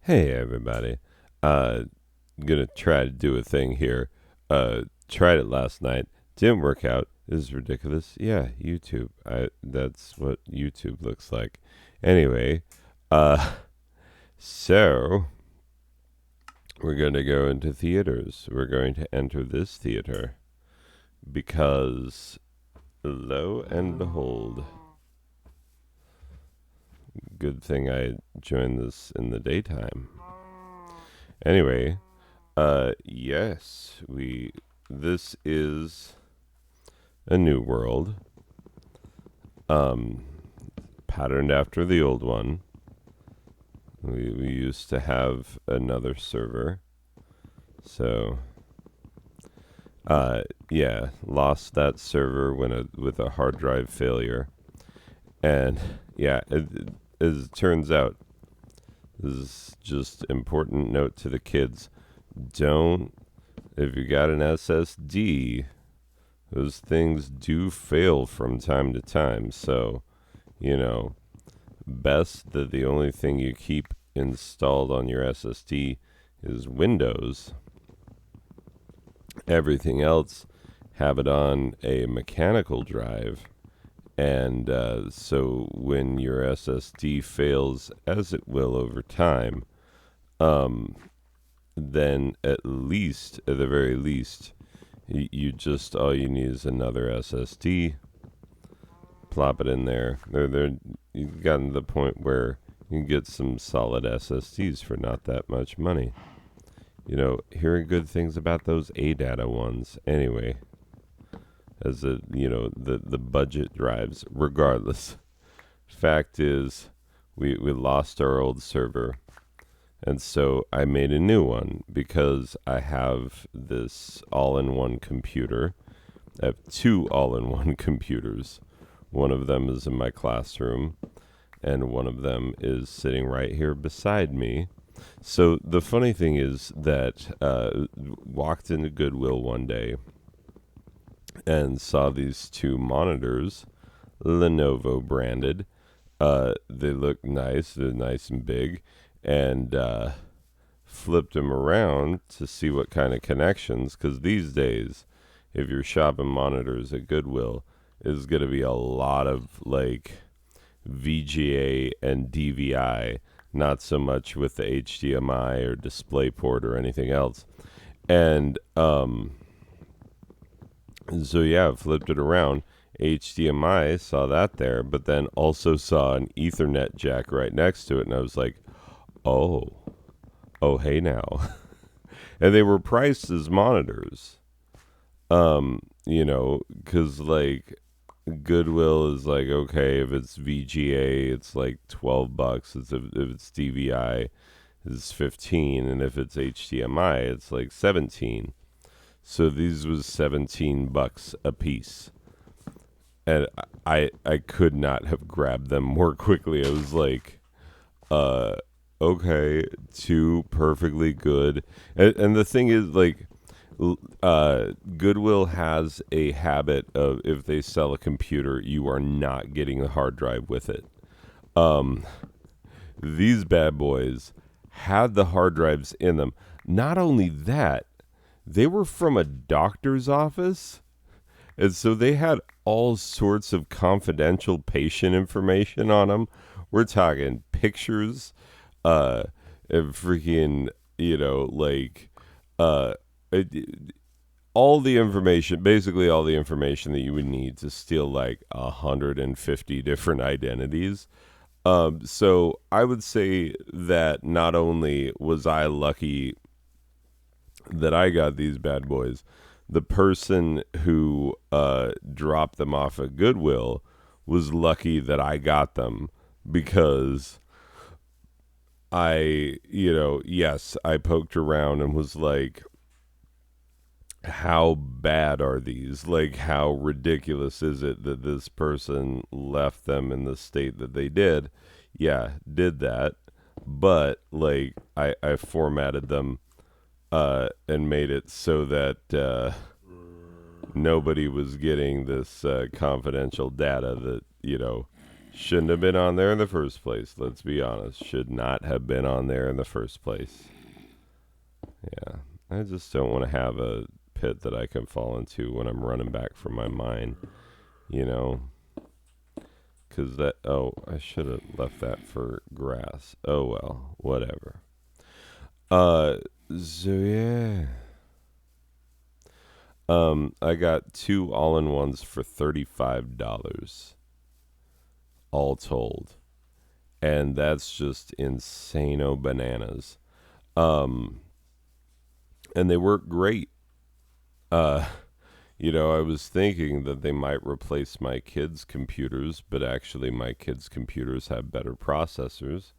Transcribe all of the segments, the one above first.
Hey everybody. Gonna try to do a thing here. Tried it last night. Didn't work out. This is ridiculous. Yeah, YouTube. That's what YouTube looks like. Anyway, uh so we're gonna go into theaters. We're going to enter this theater because lo and behold, good thing I joined this in the daytime. Anyway, yes, this is a new world, um, patterned after the old one. We used to have another server, so, yeah, lost that server with a hard drive failure, and yeah, as it turns out, this is just important note to the kids. Don't, if you got an SSD, those things do fail from time to time. So, best that the only thing you keep installed on your SSD is Windows. Everything else, have it on a mechanical drive. And so when your SSD fails, as it will over time, then at the very least, you just, all you need is another SSD. Plop it in there. You've gotten to the point where you can get some solid SSDs for not that much money. Hearing good things about those ADATA ones. Anyway, as the budget drives, regardless. Fact is, we lost our old server, and so I made a new one because I have this all-in-one computer. I have two all-in-one computers. One of them is in my classroom, and one of them is sitting right here beside me. So the funny thing is that walked into Goodwill one day and saw these two monitors, Lenovo branded. They look nice. They're nice and big, and flipped them around to see what kind of connections. Because these days, if you're shopping monitors at Goodwill, is going to be a lot of like VGA and DVI, not so much with the HDMI or DisplayPort or anything else. And so yeah, flipped it around. HDMI, saw that there, but then also saw an Ethernet jack right next to it, and I was like, oh, hey now. And they were priced as monitors. Because like Goodwill is like, okay, if it's VGA, it's like $12. If it's DVI, it's 15, and if it's HDMI, it's like 17. So these was $17 a piece, and I could not have grabbed them more quickly. I was like, okay, two perfectly good, and the thing is like, Goodwill has a habit of, if they sell a computer, you are not getting the hard drive with it. These bad boys had the hard drives in them. Not only that, they were from a doctor's office, and so they had all sorts of confidential patient information on them. We're talking pictures, and freaking, like, uh, all the information, basically all the information that you would need to steal like 150 different identities. So I would say that not only was I lucky that I got these bad boys, the person who dropped them off at Goodwill was lucky that I got them, because yes, I poked around and was like, how bad are these? Like, how ridiculous is it that this person left them in the state that they did? Yeah, did that. But, like, I formatted them and made it so that nobody was getting this confidential data that, Shouldn't have been on there in the first place. Let's be honest. Should not have been on there in the first place. Yeah. I just don't want to have a pit that I can fall into when I'm running back from my mine. You know? Because that... Oh, I should have left that for grass. Oh, well. Whatever. So yeah. I got 2 all-in-ones for $35. All told. And that's just insano bananas. And they work great. I was thinking that they might replace my kids' computers, but actually my kids' computers have better processors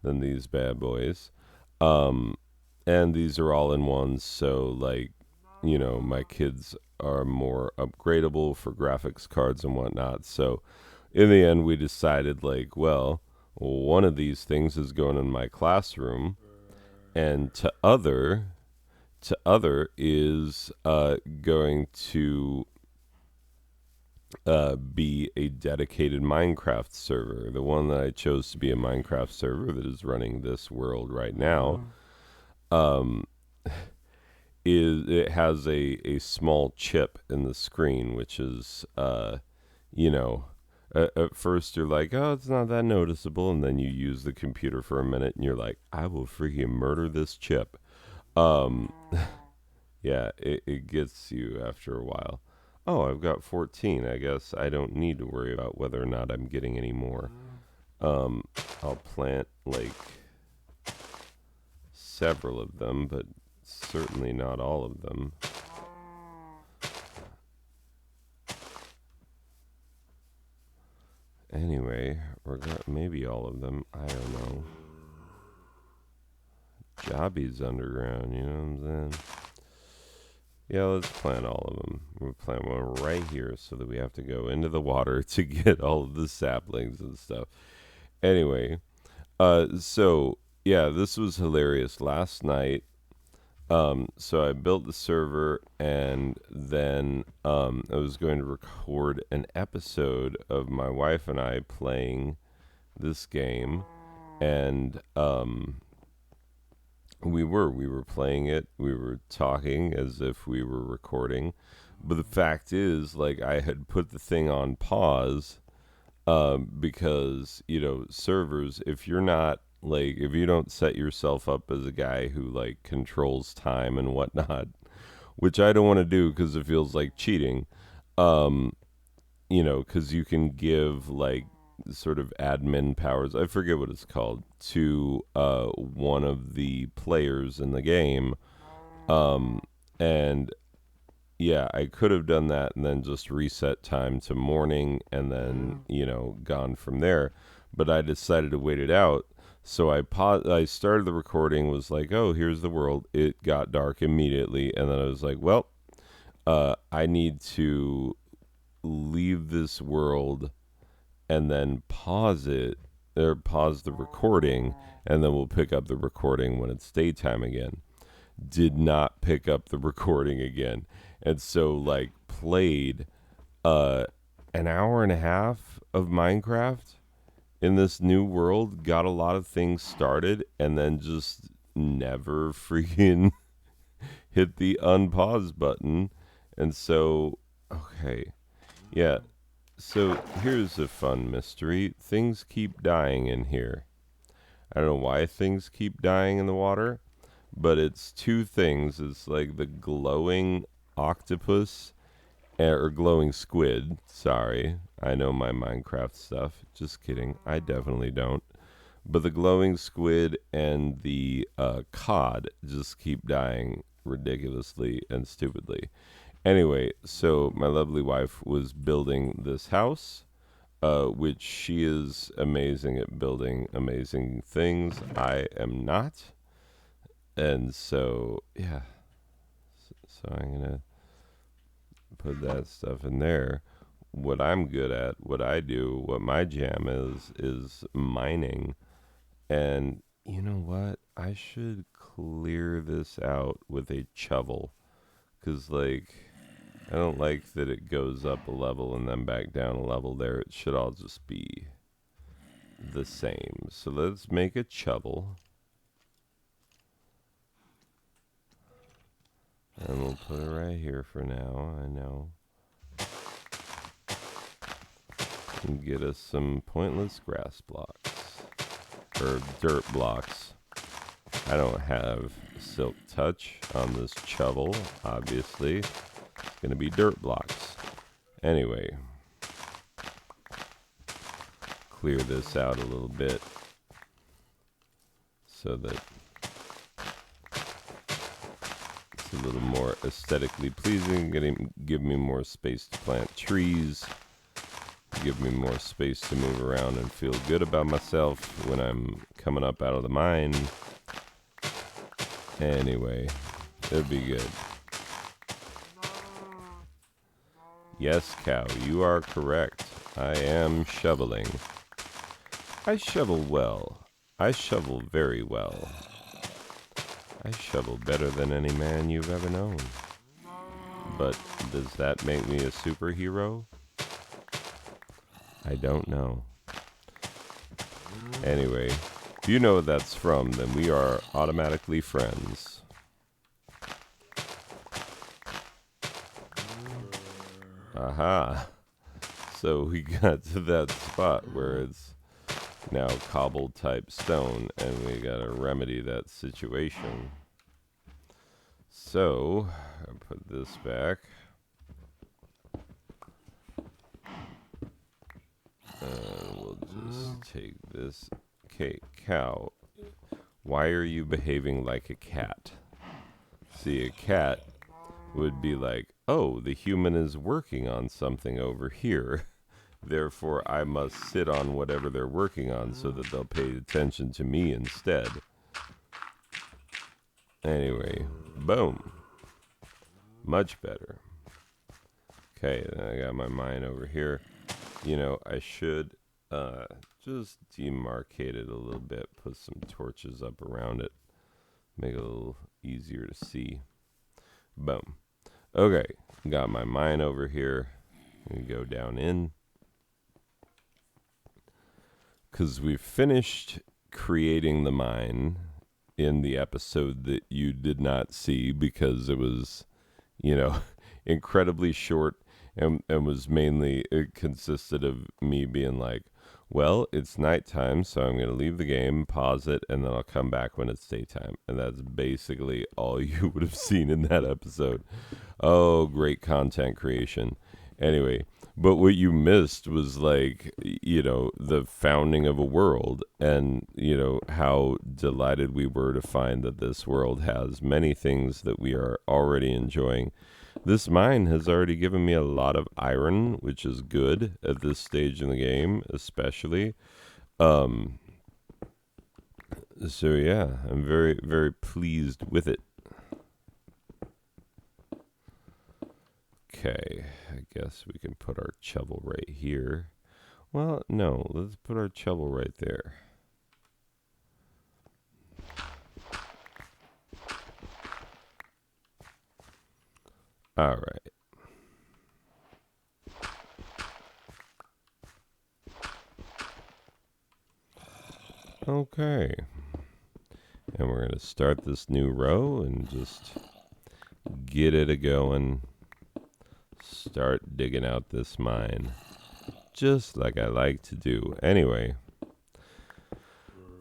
than these bad boys. And these are all in ones, so my kids are more upgradable for graphics cards and whatnot. So in the end, we decided, one of these things is going in my classroom, and to other is going to be a dedicated Minecraft server. The one that I chose to be a Minecraft server that is running this world right now, it has a small chip in the screen, which is at first you're like, oh, it's not that noticeable, and then you use the computer for a minute and you're like, I will freaking murder this chip. Yeah, it gets you after a while. Oh, I've got 14. I guess I don't need to worry about whether or not I'm getting any more. I'll plant several of them, but certainly not all of them. Anyway, maybe all of them. I don't know. Jobby's underground, you know what I'm saying? Yeah, let's plant all of them. We'll plant one right here so that we have to go into the water to get all of the saplings and stuff. Anyway, so yeah, this was hilarious. Last night, so I built the server, and then I was going to record an episode of my wife and I playing this game, and we were playing it. We were talking as if we were recording, but the fact is, I had put the thing on pause, because servers. If you're not if you don't set yourself up as a guy who controls time and whatnot, which I don't want to do because it feels like cheating. Because you can give sort of admin powers. I forget what it's called to one of the players in the game, and yeah, I could have done that and then just reset time to morning and then gone from there. But I decided to wait it out. So I started the recording. Was like, oh, here's the world. It got dark immediately, and then I was like, well, I need to leave this world and then pause it, or pause the recording, and then we'll pick up the recording when it's daytime again. Did not pick up the recording again. And so played an hour and a half of Minecraft in this new world, got a lot of things started, and then just never freaking hit the unpause button. And so, okay. Yeah. So here's a fun mystery. Things keep dying in here. I don't know why things keep dying in the water, but it's 2 things. It's the glowing octopus, or glowing squid. Sorry, I know my Minecraft stuff. Just kidding. I definitely don't. But the glowing squid and the cod just keep dying ridiculously and stupidly. Anyway, so my lovely wife was building this house, which she is amazing at building amazing things. I am not. And so, yeah. So I'm going to put that stuff in there. What I'm good at, what I do, what my jam is mining. And you know what? I should clear this out with a shovel. Because, I don't like that it goes up a level and then back down a level there. It should all just be the same. So let's make a shovel. And we'll put it right here for now, I know. And get us some pointless grass blocks. Or dirt blocks. I don't have silk touch on this shovel, obviously. It's going to be dirt blocks. Anyway. Clear this out a little bit. So that it's a little more aesthetically pleasing. Give me more space to plant trees. Give me more space to move around and feel good about myself when I'm coming up out of the mine. Anyway, it'll be good. Yes, cow, you are correct. I am shoveling. I shovel well. I shovel very well. I shovel better than any man you've ever known. But does that make me a superhero? I don't know. Anyway, if you know what that's from, then we are automatically friends. Aha. So we got to that spot where it's now cobbled type stone, and we gotta remedy that situation. So, I put this back. We'll just take this. Okay, cow. Why are you behaving like a cat? See, a cat would be like, oh, the human is working on something over here. Therefore, I must sit on whatever they're working on so that they'll pay attention to me instead. Anyway, boom. Much better. Okay, then I got my mine over here. You know, I should just demarcate it a little bit, put some torches up around it, make it a little easier to see. Boom. Okay, got my mine over here. We go down in. Because we've finished creating the mine in the episode that you did not see because it was, you know, incredibly short. And was mainly, it consisted of me being like, well, it's nighttime, so I'm going to leave the game, pause it, and then I'll come back when it's daytime. And that's basically all you would have seen in that episode. Oh, great content creation. Anyway, but what you missed was like, you know, the founding of a world and, you know, how delighted we were to find that this world has many things that we are already enjoying. This mine has already given me a lot of iron, which is good at this stage in the game, especially. So yeah, I'm very, very pleased with it. Okay, I guess we can put our shovel right here. Well, no, let's put our shovel right there. All right. Okay. And we're going to start this new row and just get it a-going. Start digging out this mine. Just like I like to do. Anyway.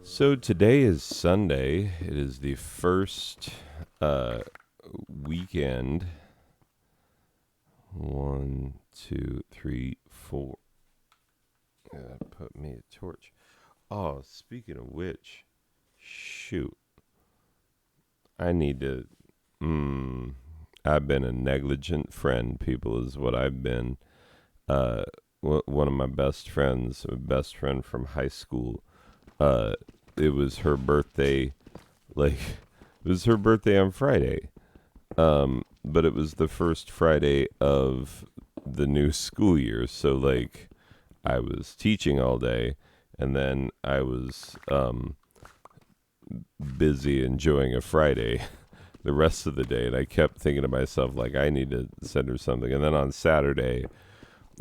So today is Sunday. It is the first weekend. 1, 2, 3, 4. Gotta put me a torch. Oh, speaking of which, shoot. I need to, I've been a negligent friend, people, is what I've been. One of my best friends, a best friend from high school, it was her birthday, it was her birthday on Friday. But it was the first Friday of the new school year. So, like, I was teaching all day, and then I was busy enjoying a Friday the rest of the day. And I kept thinking to myself, like, I need to send her something. And then on Saturday,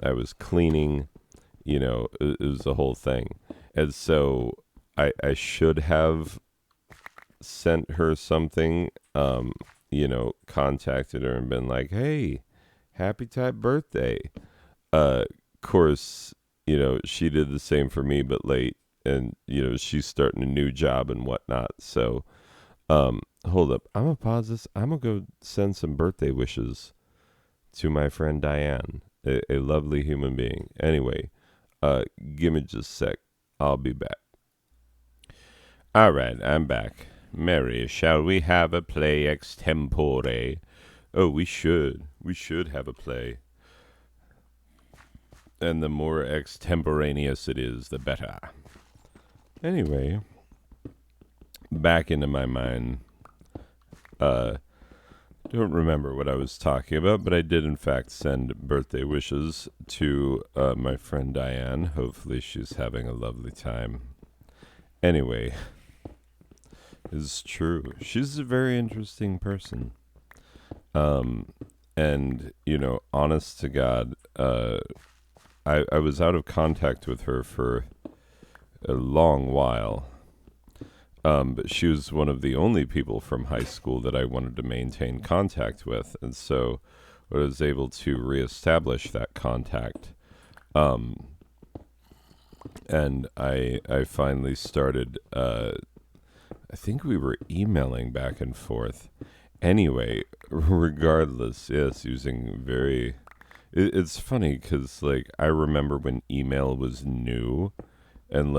I was cleaning, you know, it was the whole thing. And so I should have sent her something, contacted her and been like, hey, happy type birthday. Of course, she did the same for me, but late. And, she's starting a new job and whatnot. So, hold up. I'm going to pause this. I'm going to go send some birthday wishes to my friend Diane, a lovely human being. Anyway, give me just a sec. I'll be back. All right, I'm back. Mary, shall we have a play extempore? Oh, we should. We should have a play. And the more extemporaneous it is, the better. Anyway, back into my mind. Don't remember what I was talking about, but I did in fact send birthday wishes to my friend Diane. Hopefully she's having a lovely time. Anyway, it's true. She's a very interesting person. And, honest to God, I was out of contact with her for a long while. But she was one of the only people from high school that I wanted to maintain contact with. And so I was able to reestablish that contact. And I finally started, I think we were emailing back and forth. Anyway, regardless, yes, using very... It's funny because, I remember when email was new and,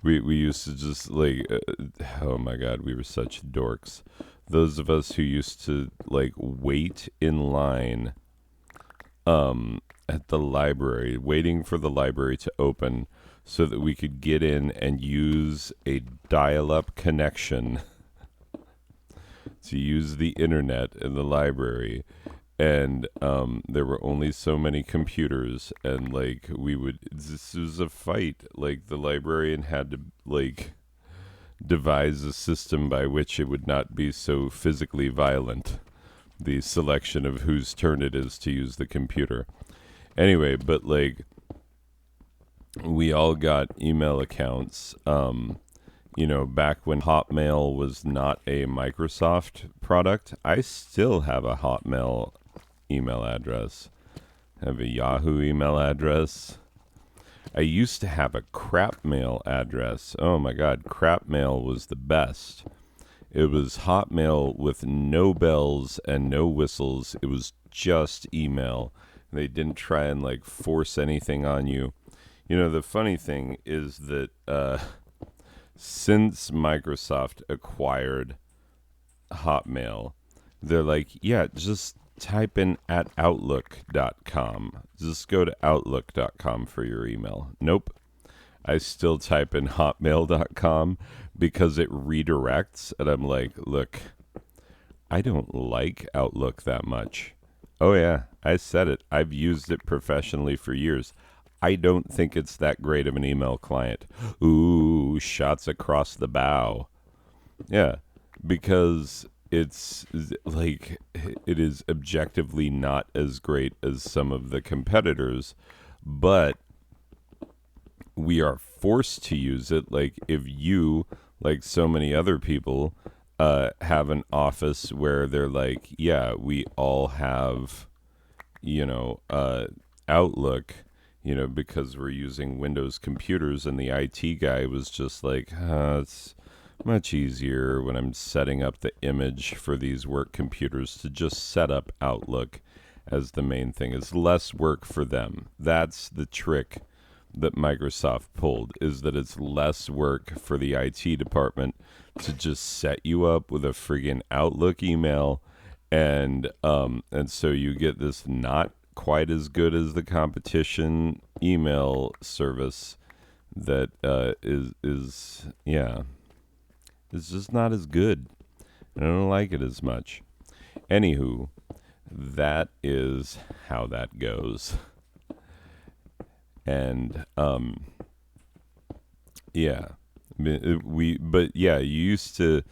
we used to just, oh my God, we were such dorks. Those of us who used to, wait in line at the library, waiting for the library to open so that we could get in and use a dial-up connection to use the internet in the library. And there were only so many computers, and this was a fight. The librarian had to devise a system by which it would not be so physically violent, the selection of whose turn it is to use the computer. Anyway, but we all got email accounts, back when Hotmail was not a Microsoft product. I still have a Hotmail email address. I have a Yahoo email address. I used to have a Crapmail address. Oh my God, Crapmail was the best. It was Hotmail with no bells and no whistles. It was just email. They didn't try and force anything on you. The funny thing is that since Microsoft acquired Hotmail, they're yeah, just type in at outlook.com. Just go to outlook.com for your email. Nope. I still type in hotmail.com because it redirects, and I'm look, I don't like Outlook that much. Oh yeah, I said it. I've used it professionally for years. I don't think it's that great of an email client. Ooh, shots across the bow. Yeah, because it's it is objectively not as great as some of the competitors, but we are forced to use it. If you, so many other people, have an office where they're yeah, we all have, Outlook, because we're using Windows computers, and the IT guy was just it's much easier when I'm setting up the image for these work computers to just set up Outlook as the main thing. It's less work for them. That's the trick that Microsoft pulled, is that it's less work for the IT department to just set you up with a friggin' Outlook email, and so you get this not quite as good as the competition email service that is yeah, it's just not as good. I don't like it as much. Anywho, that is how that goes. And yeah, but yeah, you used to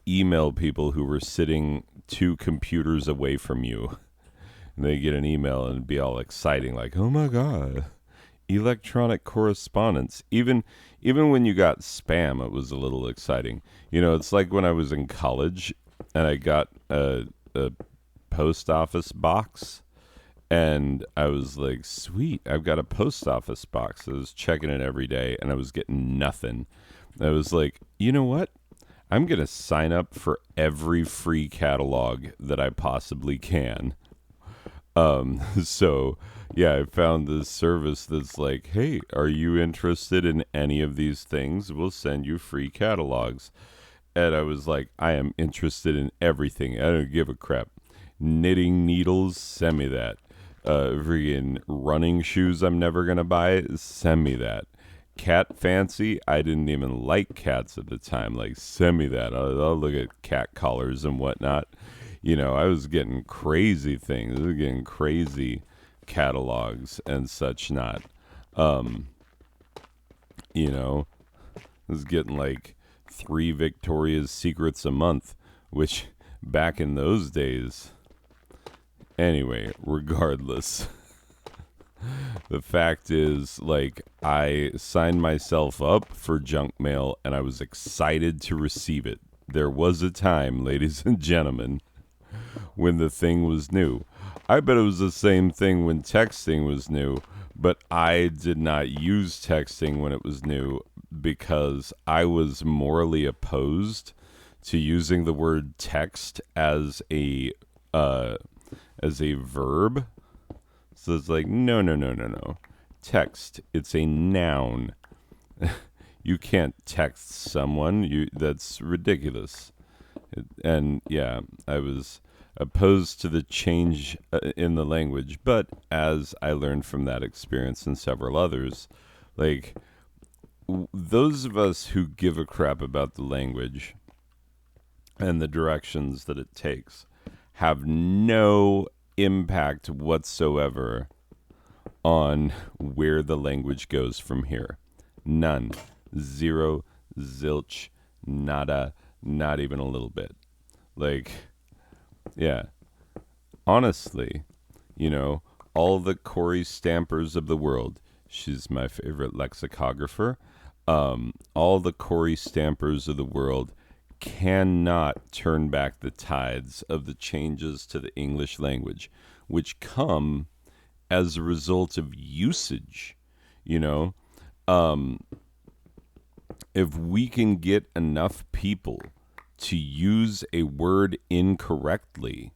email people who were sitting 2 computers away from you, and they get an email and it'd be all exciting, oh my God, electronic correspondence. Even when you got spam, it was a little exciting. It's like when I was in college and I got a post office box, and I was like, sweet, I've got a post office box. I was checking it every day and I was getting nothing. I was like, you know what? I'm going to sign up for every free catalog that I possibly can. So yeah, I found this service that's like, hey, are you interested in any of these things? We'll send you free catalogs. And I was like, I am interested in everything. I don't give a crap. Knitting needles, send me that. Freaking running shoes I'm never going to buy, send me that. Cat fancy, I didn't even like cats at the time. Like, send me that. I'll look at cat collars and whatnot. I was getting crazy things. I was getting crazy catalogs and such not. I was getting like 3 Victoria's Secrets a month, which back in those days. Anyway, regardless, the fact is, like, I signed myself up for junk mail and I was excited to receive it. There was a time, ladies and gentlemen, when the thing was new. I bet it was the same thing when texting was new, but I did not use texting when it was new because I was morally opposed to using the word text as a verb. So it's like, no. Text, it's a noun. You can't text someone. That's ridiculous. And yeah, I was opposed to the change in the language, but as I learned from that experience and several others, like those of us who give a crap about the language and the directions that it takes have no impact whatsoever on where the language goes from here. None. Zero. Zilch. Nada. Not even a little bit. Like, yeah. Honestly, all the Corey Stampers of the world. She's my favorite lexicographer. All the Corey Stampers of the world cannot turn back the tides of the changes to the English language, which come as a result of usage. If we can get enough people to use a word incorrectly,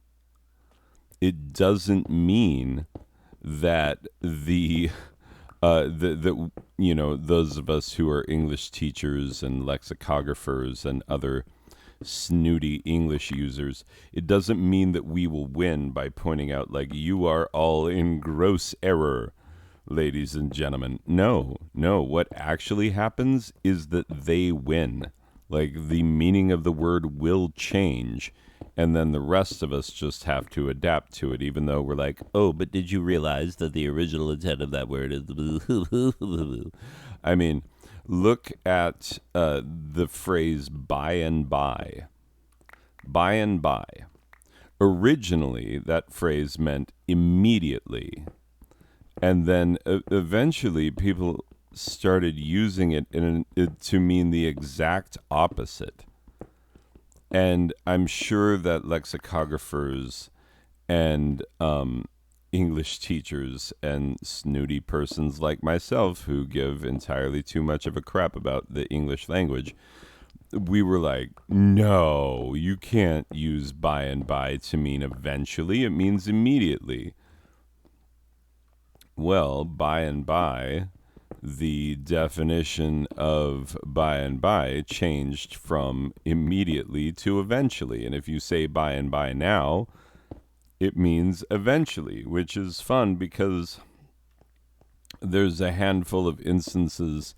it doesn't mean that those of us who are English teachers and lexicographers and other snooty English users, it doesn't mean that we will win by pointing out, like, you are all in gross error, ladies and gentlemen. No. What actually happens is that they win. Like, the meaning of the word will change, and then the rest of us just have to adapt to it, even though we're like, oh, but did you realize that the original intent of that word is... I mean, look at the phrase by and by. By and by. Originally, that phrase meant immediately. And then eventually people started using it to mean the exact opposite. And I'm sure that lexicographers and English teachers and snooty persons like myself who give entirely too much of a crap about the English language, we were like, no, you can't use by and by to mean eventually. It means immediately. Well, by and by, the definition of by and by changed from immediately to eventually. And if you say by and by now, it means eventually, which is fun because there's a handful of instances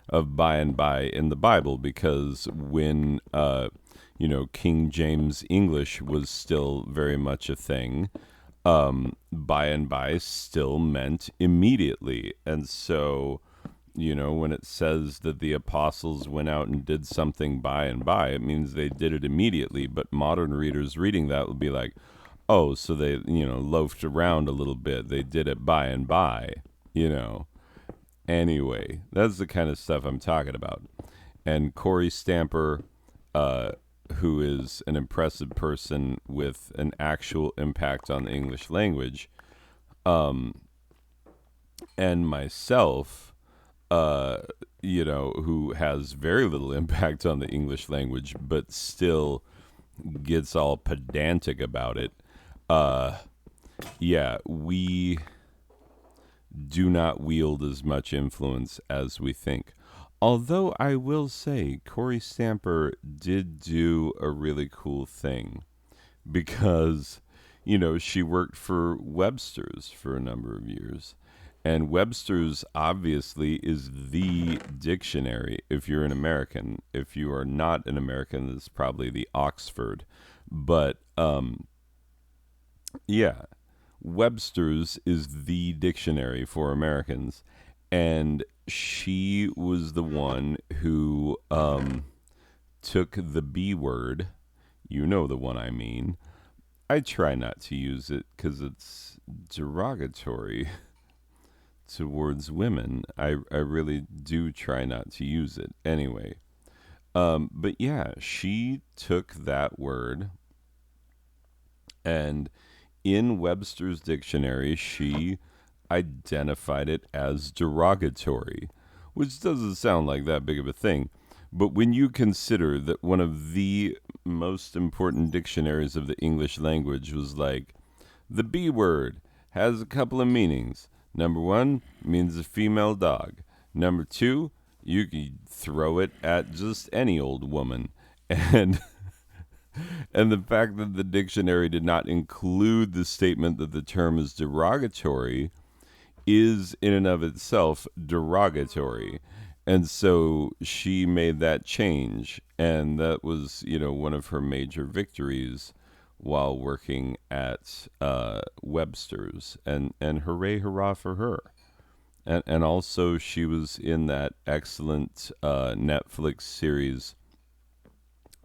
of by and by in the Bible, because when, King James English was still very much a thing, by and by still meant immediately. And so, when it says that the apostles went out and did something by and by, it means they did it immediately. But modern readers reading that will be like, oh, so they, loafed around a little bit. They did it by and by, Anyway, that's the kind of stuff I'm talking about. And Corey Stamper, who is an impressive person with an actual impact on the English language, and myself, uh, who has very little impact on the English language, but still gets all pedantic about it. Uh, yeah, we do not wield as much influence as we think. Although I will say, Corey Stamper did do a really cool thing because, she worked for Webster's for a number of years. And Webster's obviously is the dictionary if you're an American. If you are not an American, it's probably the Oxford. But yeah, Webster's is the dictionary for Americans. And she was the one who took the B word. You know the one I mean. I try not to use it because it's derogatory towards women. I really do try not to use it anyway. But yeah, she took that word and in Webster's dictionary, she identified it as derogatory, which doesn't sound like that big of a thing. But when you consider that one of the most important dictionaries of the English language was like, the B word has a couple of meanings. Number one means a female dog. Number two, you can throw it at just any old woman. And and the fact that the dictionary did not include the statement that the term is derogatory is in and of itself derogatory. And so she made that change. And that was, one of her major victories while working at Webster's. And hooray, hurrah for her. And also, she was in that excellent Netflix series.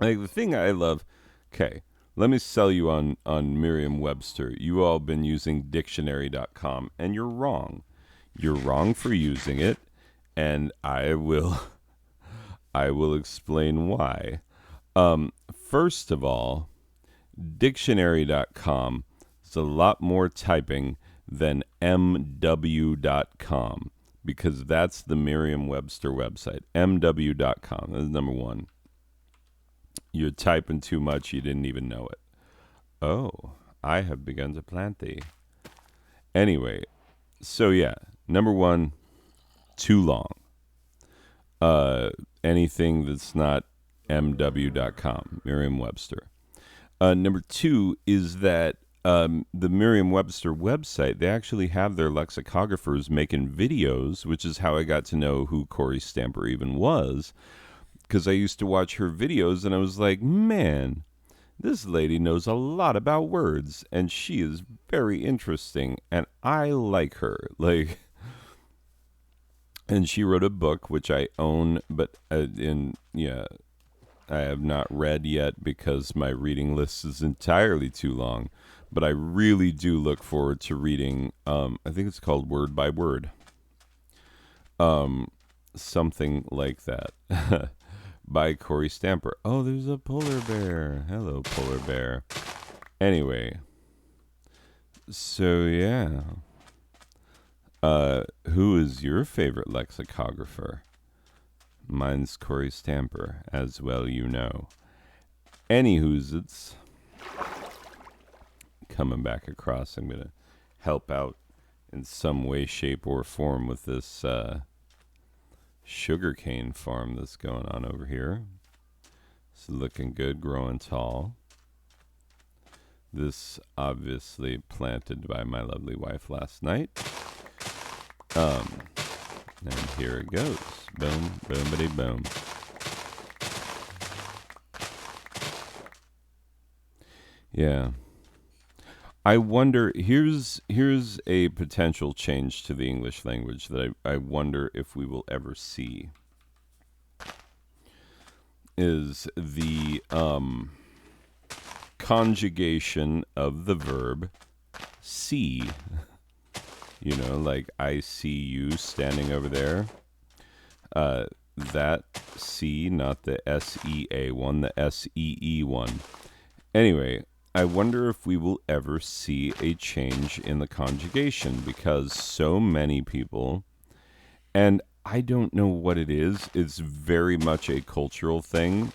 Like, the thing I love, okay, let me sell you on Merriam-Webster. You all been using dictionary.com, and you're wrong. You're wrong for using it, and I will explain why. First of all, dictionary.com is a lot more typing than mw.com because that's the Merriam-Webster website. mw.com is number one. You're typing too much, you didn't even know it. Oh, I have begun to plant thee. Anyway, so yeah, number one, too long. Anything that's not mw.com, Merriam-Webster. Number two is that the Merriam-Webster website, they actually have their lexicographers making videos, which is how I got to know who Corey Stamper even was, because I used to watch her videos and I was like, man, this lady knows a lot about words and she is very interesting and I like her. Like, and she wrote a book which I own, but I have not read yet because my reading list is entirely too long. But I really do look forward to reading. I think it's called Word by Word. Something like that. By Corey Stamper. Oh, there's a polar bear. Hello, polar bear. Anyway. So, yeah. Who is your favorite lexicographer? Mine's Corey Stamper, as well you know. Anywho's it's coming back across. I'm going to help out in some way, shape, or form with this sugarcane farm that's going on over here. It's looking good, growing tall. This obviously planted by my lovely wife last night. And here it goes. Boom, boomity boom. Yeah. I wonder, here's a potential change to the English language that I wonder if we will ever see. Is the conjugation of the verb see. You know, like I see you standing over there. That C, not the SEA one, the SEE one. Anyway, I wonder if we will ever see a change in the conjugation because so many people, and I don't know what it is, it's very much a cultural thing.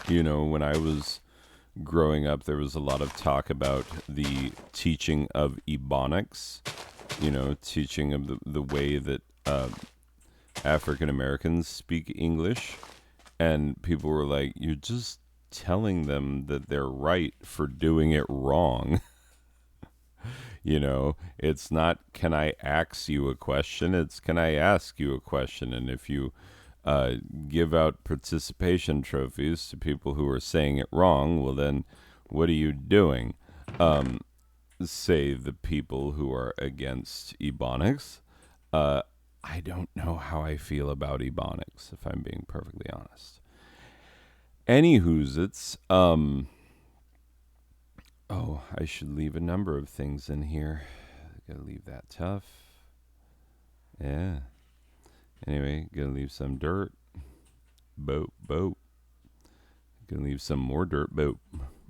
You know, when I was growing up, there was a lot of talk about the teaching of Ebonics, you know, teaching of the way that African Americans speak English. And people were like, you're just telling them that they're right for doing it wrong. You know, it's not, can I ask you a question? It's, can I ask you a question? And if you uh, give out participation trophies to people who are saying it wrong, well, then what are you doing? Um, Say the people who are against Ebonics. Uh, I don't know how I feel about Ebonics, if I'm being perfectly honest. Anywho's it's oh, I should leave a number of things in here. Gotta leave that tough. Yeah. Anyway, gonna leave some dirt. Boop, boop. Gonna leave some more dirt. Boop,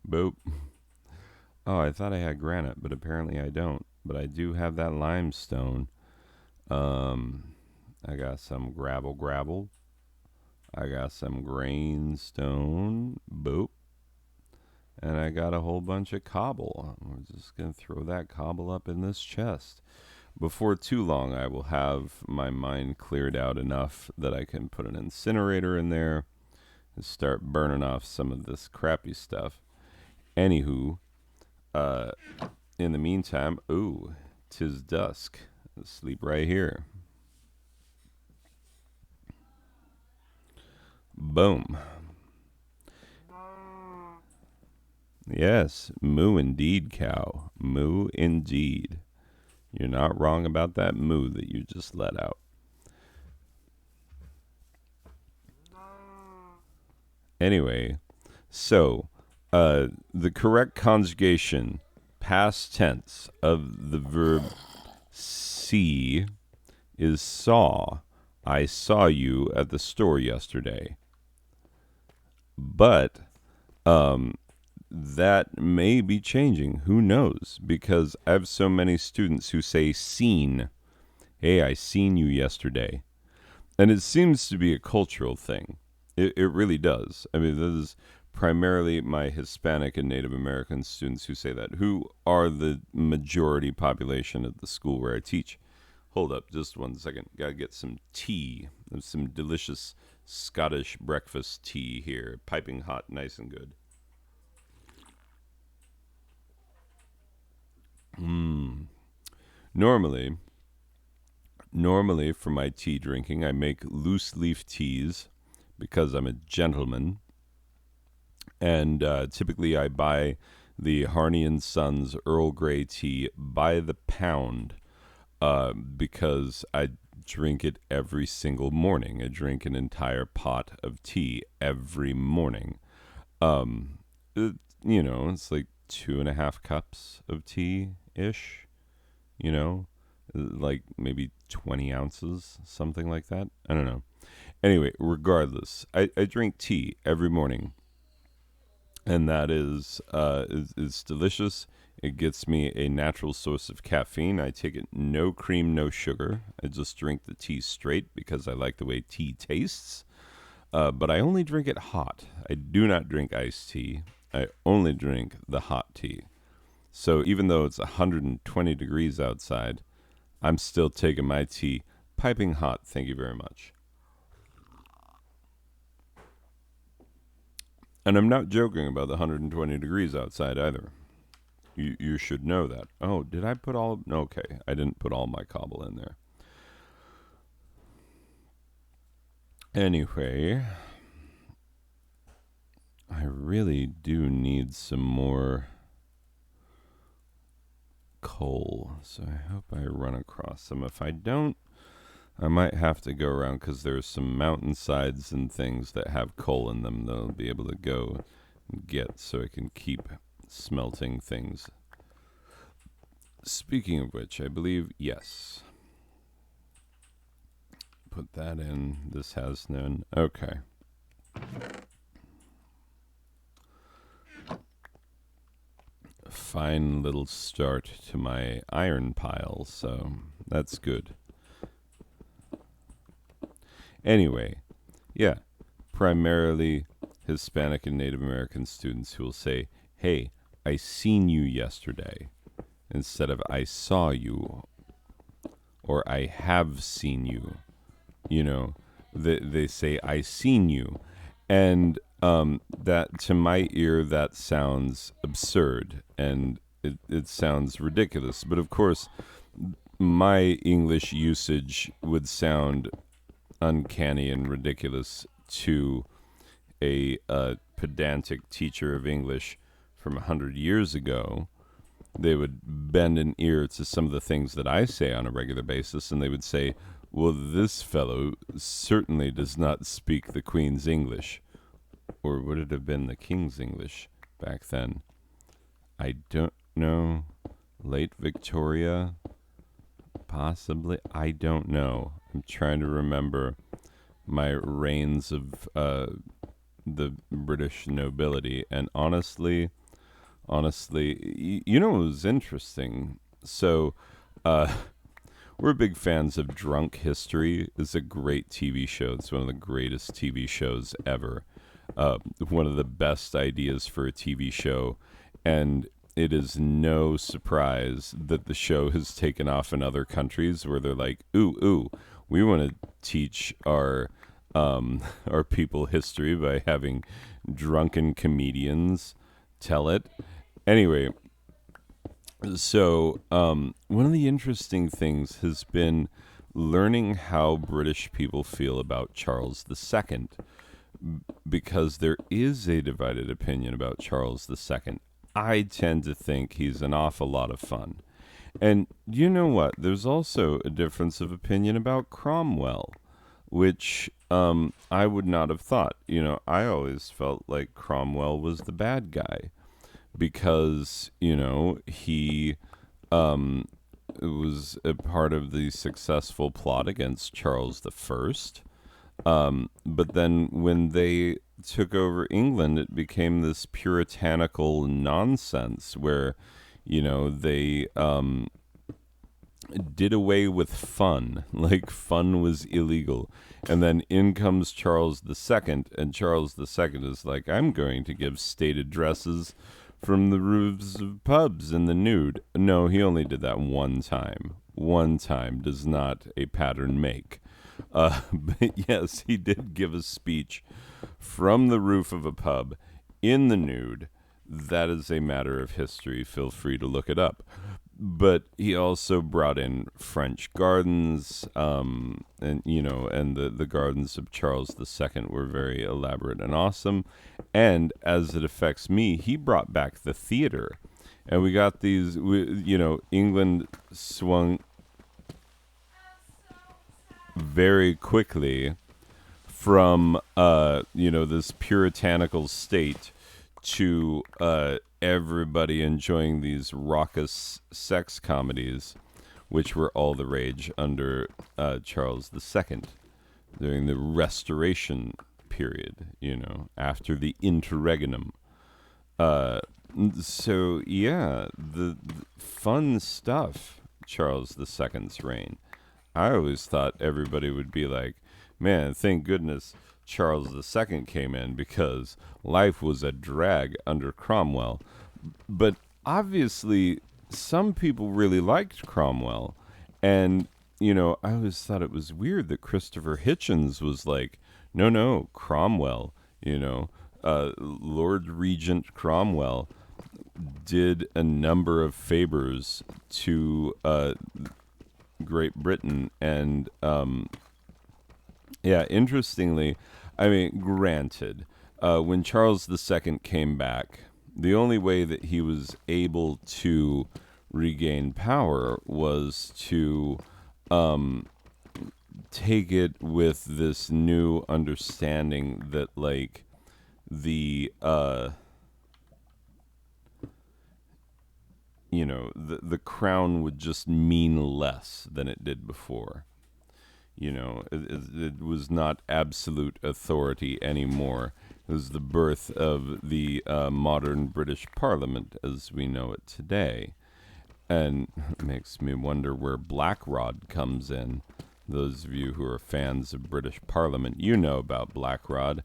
boop. Oh, I thought I had granite, but apparently I don't. But I do have that limestone. Um, I got some gravel. I got some grainstone. Boop. And I got a whole bunch of cobble. We're just going to throw that cobble up in this chest. Before too long, I will have my mind cleared out enough that I can put an incinerator in there and start burning off some of this crappy stuff. Anywho, uh, in the meantime, ooh, 'tis dusk. Let's sleep right here. Boom. Yes, moo indeed, cow. Moo indeed. You're not wrong about that moo that you just let out. Anyway, so the correct conjugation, past tense, of the verb see is saw. I saw you at the store yesterday. But um, that may be changing. Who knows? Because I have so many students who say seen. Hey, I seen you yesterday. And it seems to be a cultural thing. It really does. I mean, this is primarily my Hispanic and Native American students who say that, who are the majority population at the school where I teach. Hold up just 1 second. Gotta get some tea. There's some delicious Scottish breakfast tea here. Piping hot, nice and good. Mmm. Normally, Normally, for my tea drinking, I make loose leaf teas because I'm a gentleman. And typically, I buy the Harney and Sons Earl Grey tea by the pound because I drink it every single morning. I drink an entire pot of tea every morning. Um, it, you know, it's like 2.5 cups of tea ish, you know, like maybe 20 ounces, something like that. I don't know. Anyway, regardless, I drink tea every morning, and that is delicious. It gets me a natural source of caffeine. I take it no cream, no sugar. I just drink the tea straight because I like the way tea tastes. But I only drink it hot. I do not drink iced tea. I only drink the hot tea. So even though it's 120 degrees outside, I'm still taking my tea piping hot. Thank you very much. And I'm not joking about the 120 degrees outside either. You should know that. Oh, did I put all? Okay, I didn't put all my cobble in there. Anyway, I really do need some more coal, so I hope I run across some. If I don't, I might have to go around because there's some mountainsides and things that have coal in them that I'll be able to go and get so I can keep smelting things. Speaking of which, I believe, yes. Put that in. This has none. Okay. Fine little start to my iron pile, so that's good. Anyway, yeah, primarily Hispanic and Native American students who will say, hey, I seen you yesterday, instead of I saw you, or I have seen you. You know, they say, I seen you. And that, to my ear, that sounds absurd, and it sounds ridiculous. But of course, my English usage would sound uncanny and ridiculous to a pedantic teacher of English from 100 years ago. They would bend an ear to some of the things that I say on a regular basis, and they would say, well, this fellow certainly does not speak the Queen's English. Or would it have been the King's English back then? I don't know. Late Victoria? Possibly. I don't know. I'm trying to remember my reigns of the British nobility. And honestly, you know what was interesting? So, we're big fans of Drunk History. It's a great TV show. It's one of the greatest TV shows ever. One of the best ideas for a TV show. And it is no surprise that the show has taken off in other countries where they're like, ooh, we want to teach our people history by having drunken comedians tell it. Anyway, so one of the interesting things has been learning how British people feel about Charles II, because there is a divided opinion about Charles II. I tend to think he's an awful lot of fun. And you know what? There's also a difference of opinion about Cromwell, which I would not have thought. You know, I always felt like Cromwell was the bad guy because, you know, he was a part of the successful plot against Charles I. But then when they took over England, it became this puritanical nonsense where, you know, they did away with fun. Like, fun was illegal. And then in comes Charles II, and Charles II is like, I'm going to give state addresses from the roofs of pubs in the nude. No, he only did that one time. One time does not a pattern make. But yes, he did give a speech from the roof of a pub in the nude. That is a matter of history. Feel free to look it up. But he also brought in French gardens, and you know, and the gardens of Charles II were very elaborate and awesome. And as it affects me, he brought back the theater, and we got these. You know, England swung very quickly from you know, this puritanical state to everybody enjoying these raucous sex comedies, which were all the rage under Charles II during the Restoration period, you know, after the interregnum. So yeah, the fun stuff, Charles II's reign. I always thought everybody would be like, man, thank goodness Charles II came in because life was a drag under Cromwell. But obviously, some people really liked Cromwell. And, you know, I always thought it was weird that Christopher Hitchens was like, no, Cromwell, you know, Lord Regent Cromwell did a number of favors to Great Britain. And, yeah, interestingly, I mean, granted, when Charles II came back, the only way that he was able to regain power was to take it with this new understanding that, like, the the crown would just mean less than it did before. It was not absolute authority anymore. It was the birth of the modern British Parliament as we know it today. And it makes me wonder where Blackrod comes in. Those of you who are fans of British Parliament, you know about Blackrod.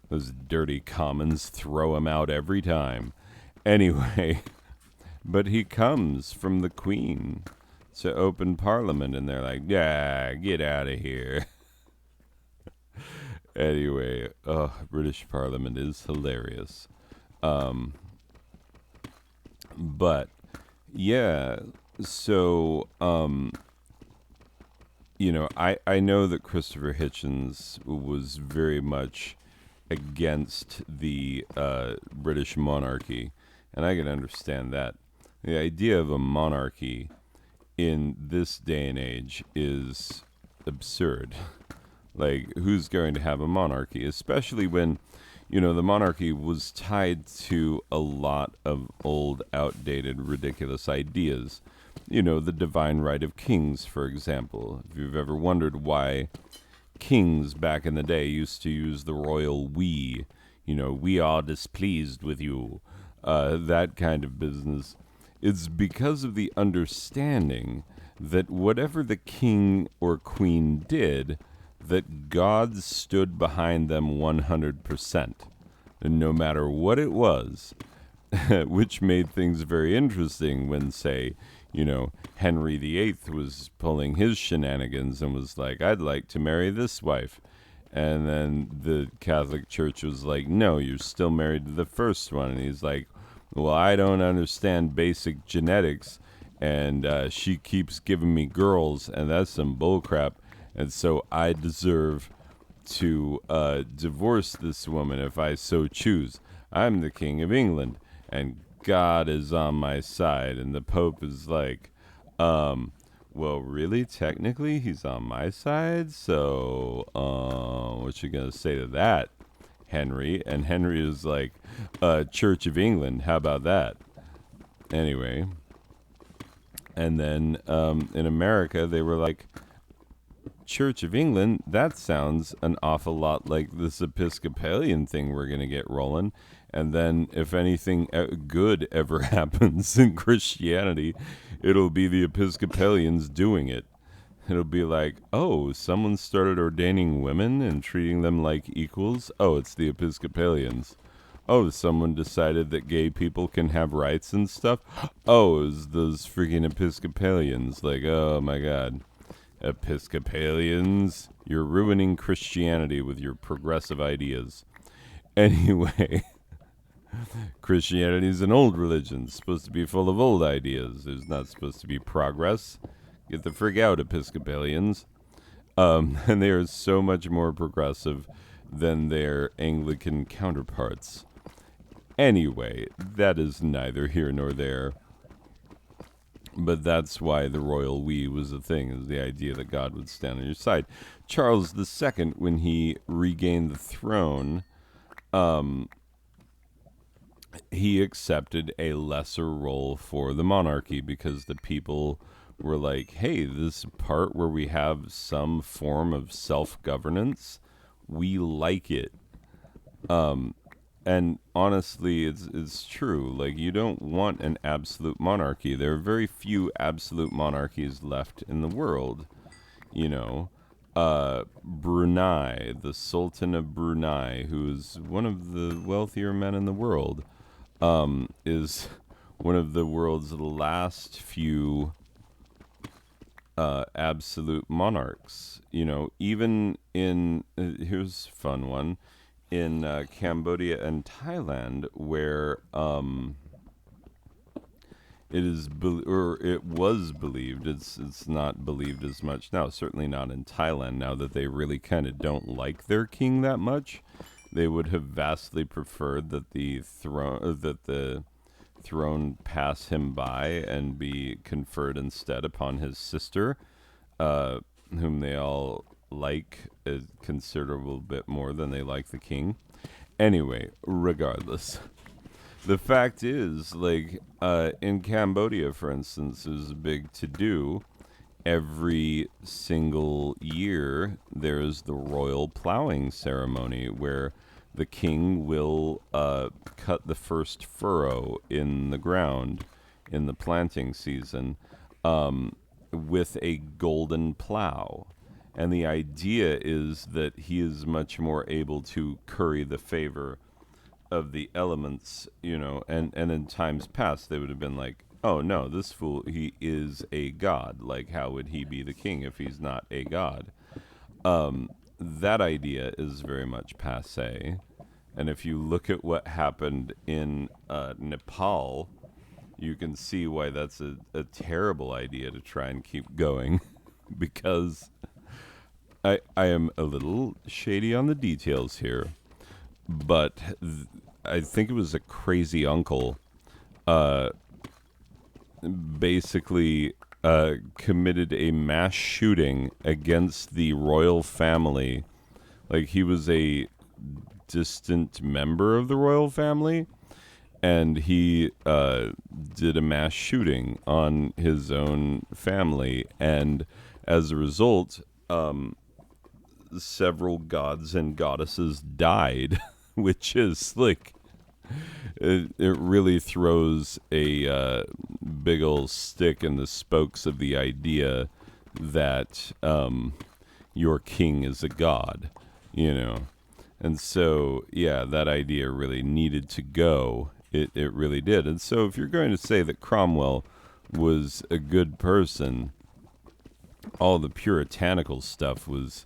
Those dirty commons throw him out every time. Anyway, but he comes from the Queen to open Parliament, and they're like, yeah, get out of here. Anyway, British Parliament is hilarious. But, yeah, so, I know that Christopher Hitchens was very much against the British monarchy, and I can understand that. The idea of a monarchy in this day and age is absurd. Like, who's going to have a monarchy? Especially when, the monarchy was tied to a lot of old, outdated, ridiculous ideas. The divine right of kings, for example. If you've ever wondered why kings back in the day used to use the royal we, we are displeased with you, that kind of business. It's because of the understanding that whatever the king or queen did, that God stood behind them 100%, and no matter what it was, which made things very interesting when, say, Henry VIII was pulling his shenanigans and was like, I'd like to marry this wife. And then the Catholic Church was like, no, you're still married to the first one. And he's like, well, I don't understand basic genetics, and she keeps giving me girls, and that's some bullcrap. And so I deserve to divorce this woman if I so choose. I'm the King of England, and God is on my side. And the Pope is like, well, really, technically, he's on my side. So what you going to say to that, Henry? And Henry is like, Church of England, how about that? Anyway, and then in America, they were like, Church of England, that sounds an awful lot like this Episcopalian thing we're going to get rolling. And then if anything good ever happens in Christianity, it'll be the Episcopalians doing it. It'll be like, oh, someone started ordaining women and treating them like equals. Oh, it's the Episcopalians. Oh, someone decided that gay people can have rights and stuff. Oh, it's those freaking Episcopalians. Like, oh my God. Episcopalians, you're ruining Christianity with your progressive ideas. Anyway, Christianity is an old religion. It's supposed to be full of old ideas. There's not supposed to be progress. Get the frig out, Episcopalians. And they are so much more progressive than their Anglican counterparts. Anyway, that is neither here nor there. But that's why the royal we was a thing, is the idea that God would stand on your side. Charles II, when he regained the throne, he accepted a lesser role for the monarchy because the people were like, hey, this part where we have some form of self-governance, we like it. And honestly, it's true. Like, you don't want an absolute monarchy. There are very few absolute monarchies left in the world. Brunei, the Sultan of Brunei, who is one of the wealthier men in the world, is one of the world's last few absolute monarchs. Even in, here's a fun one, in Cambodia and Thailand, where it was believed. It's not believed as much now. Certainly not in Thailand now that they really kind of don't like their king that much. They would have vastly preferred that the throne pass him by and be conferred instead upon his sister, whom they all like a considerable bit more than they like the king. Anyway, regardless. The fact is, like, in Cambodia, for instance, is a big to do. Every single year, there's the royal plowing ceremony where the king will cut the first furrow in the ground in the planting season with a golden plow. And the idea is that he is much more able to curry the favor of the elements, and in times past they would have been like, oh no, this fool, he is a god. Like, how would he be the king if he's not a god? That idea is very much passe. And if you look at what happened in Nepal, you can see why that's a terrible idea to try and keep going because I am a little shady on the details here, but I think it was a crazy uncle uh, basically committed a mass shooting against the royal family. Like, he was a distant member of the royal family, and he did a mass shooting on his own family, and as a result, several gods and goddesses died, which is like it really throws a big old stick in the spokes of the idea that your king is a god, you know. And so, yeah, that idea really needed to go. It really did. And so if you're going to say that Cromwell was a good person, all the puritanical stuff that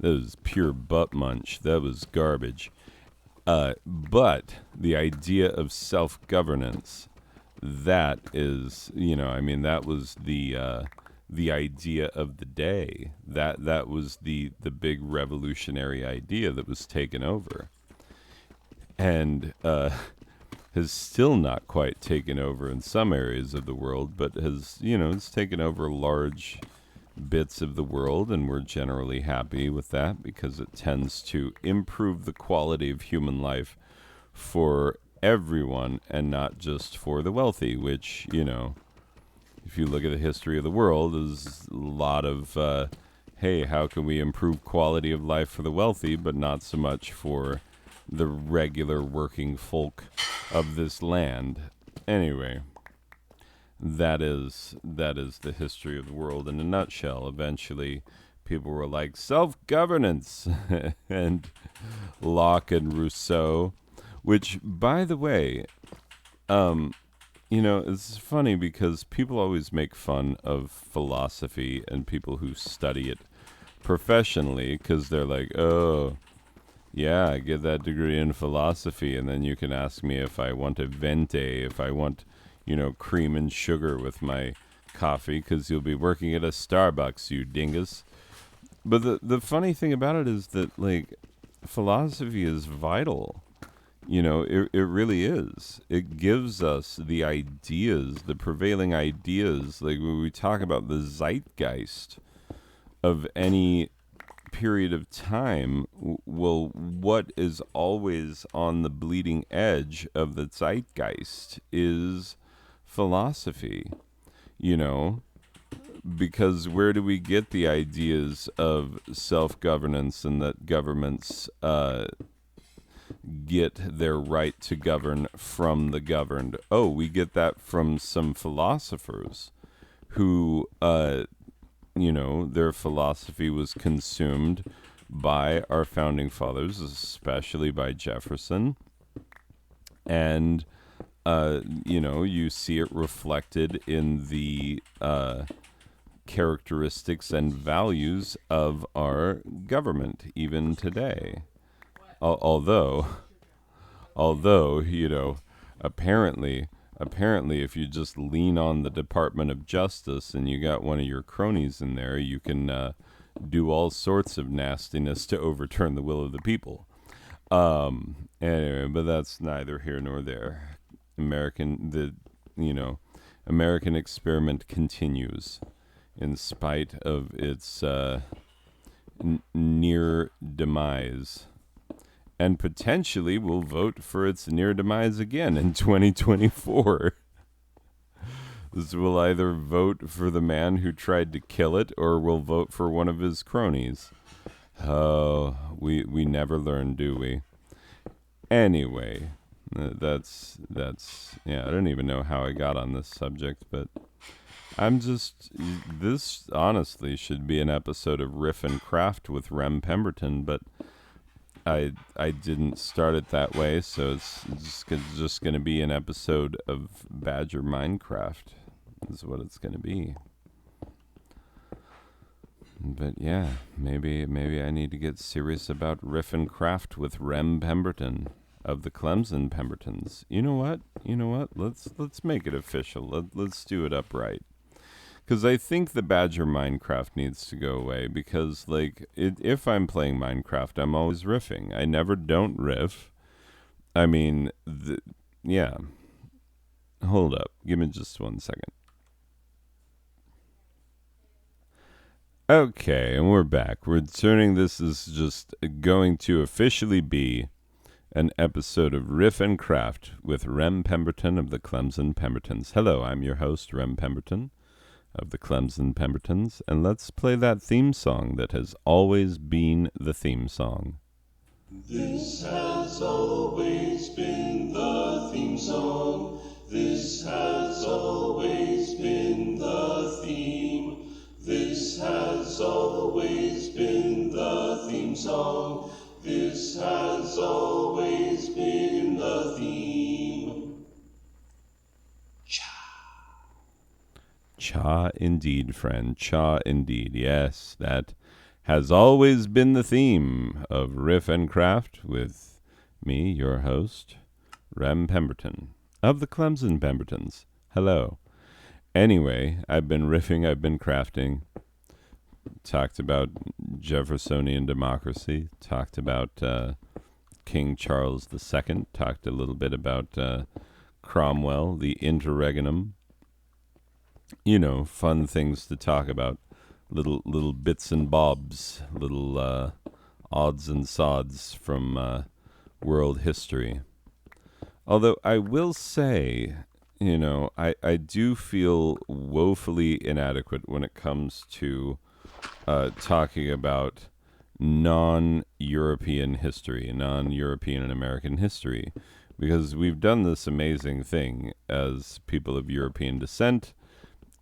was pure butt munch. That was garbage. But the idea of self-governance, that is, that was the idea of the day. That was the big revolutionary idea that was taken over, and has still not quite taken over in some areas of the world, but it's taken over large bits of the world, and we're generally happy with that because it tends to improve the quality of human life for everyone and not just for the wealthy, which, if you look at the history of the world, there's a lot of, hey, how can we improve quality of life for the wealthy, but not so much for the regular working folk of this land. Anyway, that is the history of the world in a nutshell. Eventually, people were like, self-governance, and Locke and Rousseau, which, by the way, it's funny because people always make fun of philosophy and people who study it professionally because they're like, oh, yeah, I get that degree in philosophy, and then you can ask me if I want a venti, if I want, cream and sugar with my coffee, because you'll be working at a Starbucks, you dingus. But the funny thing about it is that, like, philosophy is vital. It really is. It gives us the ideas, the prevailing ideas, like when we talk about the zeitgeist of any period of time. Well, what is always on the bleeding edge of the zeitgeist is philosophy, because where do we get the ideas of self-governance and that governments get their right to govern from the governed? Oh, we get that from some philosophers who, their philosophy was consumed by our founding fathers, especially by Jefferson. And, you see it reflected in the characteristics and values of our government, even today. Although, apparently, if you just lean on the Department of Justice and you got one of your cronies in there, you can do all sorts of nastiness to overturn the will of the people. Anyway, but that's neither here nor there. American experiment continues in spite of its near demise. and potentially will vote for its near demise again in 2024. This will either vote for the man who tried to kill it or will vote for one of his cronies. Oh, we never learn, do we? Anyway, that's yeah, I don't even know how I got on this subject, but this honestly should be an episode of Riff and Craft with Rem Pemberton, but I didn't start it that way, so it's just going to be an episode of Badger Minecraft is what it's going to be. But yeah, maybe I need to get serious about Riff and Craft with Rem Pemberton of the Clemson Pembertons. You know what? Let's make it official. Let's do it upright. Because I think the Badger Minecraft needs to go away. Because if I'm playing Minecraft, I'm always riffing. I never don't riff. I mean, yeah. Hold up. Give me just 1 second. Okay, and we're back. We're turning this is just going to officially be an episode of Riff and Craft with Rem Pemberton of the Clemson Pembertons. Hello, I'm your host, Rem Pemberton of the Clemson Pembertons, and let's play that theme song that has always been the theme song. This has always been the theme song. This has always been the theme. This has always been the theme song. This has always been the theme. Cha indeed, friend. Cha indeed. Yes, that has always been the theme of Riff and Craft with me, your host, Rem Pemberton of the Clemson Pembertons. Hello. Anyway, I've been riffing, I've been crafting, talked about Jeffersonian democracy, talked about King Charles II, talked a little bit about Cromwell, the interregnum. You know, fun things to talk about, little bits and bobs, little odds and sods from world history. Although I will say, you know, I do feel woefully inadequate when it comes to talking about non-European history, non-European and American history, because we've done this amazing thing as people of European descent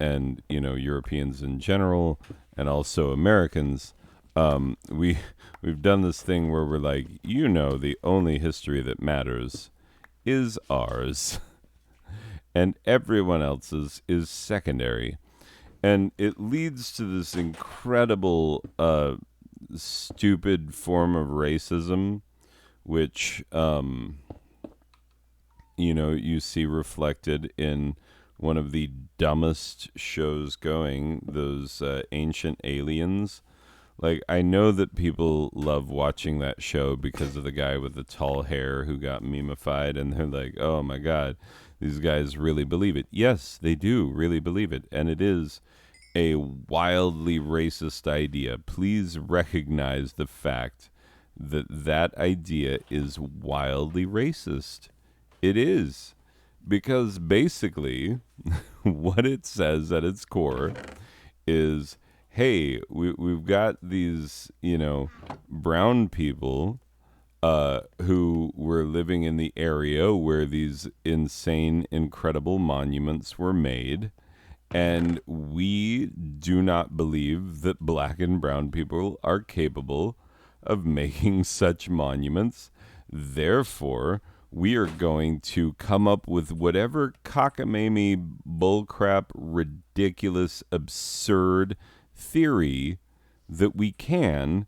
and, you know, Europeans in general and also Americans. We've done this thing where we're like, you know, the only history that matters is ours. And everyone else's is secondary. And it leads to this incredible, stupid form of racism, which, you know, you see reflected in one of the dumbest shows going, those Ancient Aliens. Like, I know that people love watching that show because of the guy with the tall hair who got memeified, and they're like, oh my God, these guys really believe it. Yes, they do really believe it, and it is a wildly racist idea. Please recognize the fact that that idea is wildly racist. It is. Because basically, what it says at its core is, hey, we've got these, you know, brown people who were living in the area where these insane, incredible monuments were made. And we do not believe that black and brown people are capable of making such monuments. Therefore, we are going to come up with whatever cockamamie, bullcrap, ridiculous, absurd theory that we can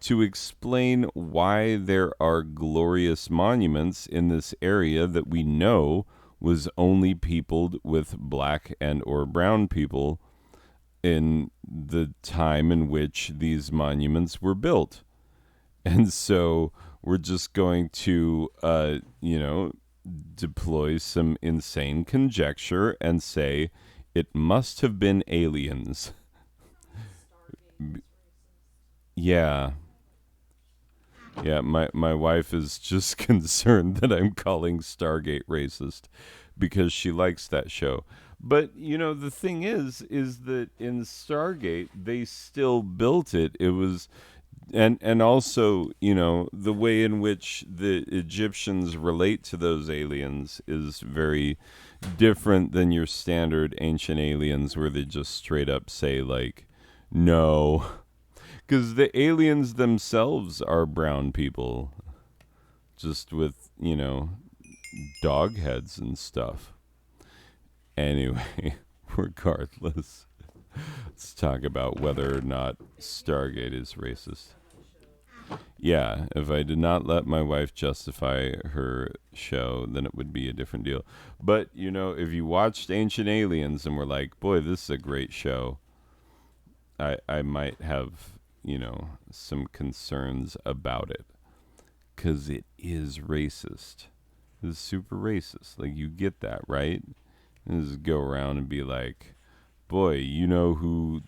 to explain why there are glorious monuments in this area that we know was only peopled with black and or brown people in the time in which these monuments were built. And so we're just going to, you know, deploy some insane conjecture and say it must have been aliens. Yeah. Yeah, my wife is just concerned that I'm calling Stargate racist because she likes that show. But the thing is that in Stargate they still built it. It was and also, the way in which the Egyptians relate to those aliens is very different than your standard ancient aliens where they just straight up say like no, because the aliens themselves are brown people, just with dog heads and stuff. Anyway, regardless, let's talk about whether or not Stargate is racist. Yeah, if I did not let my wife justify her show, then it would be a different deal. But, if you watched Ancient Aliens and were like, boy, this is a great show, I might have, some concerns about it. Because it is racist. It's super racist. Like, you get that, right? And just go around and be like, boy, you know who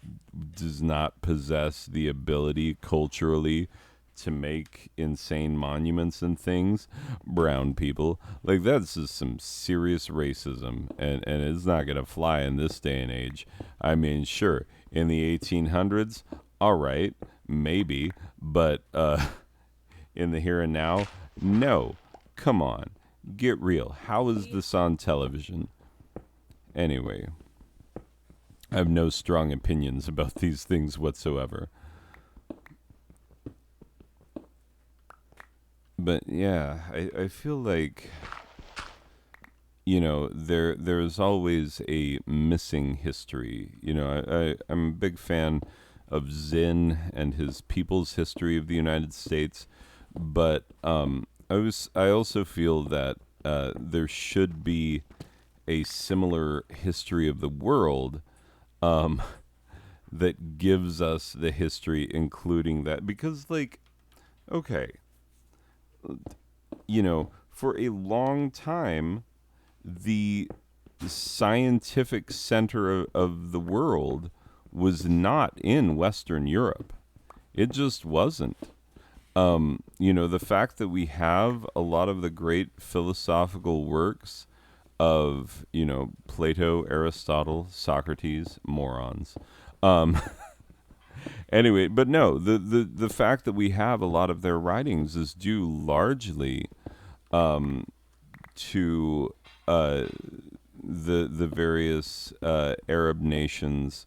does not possess the ability culturally to make insane monuments and things? Brown people. Like, that's just some serious racism, and it's not going to fly in this day and age. I mean, sure, in the 1800s, all right, maybe, but in the here and now, no. Come on, get real. How is this on television? Anyway, I have no strong opinions about these things whatsoever. But yeah, I feel like there's always a missing history. I'm a big fan of Zinn and his People's History of the United States, but I also feel that there should be a similar history of the world that gives us the history, including that, because okay, for a long time, the scientific center of the world was not in Western Europe. It just wasn't. The fact that we have a lot of the great philosophical works of, Plato, Aristotle, Socrates, morons. Um, Anyway, but no, the fact that we have a lot of their writings is due largely to the various Arab nations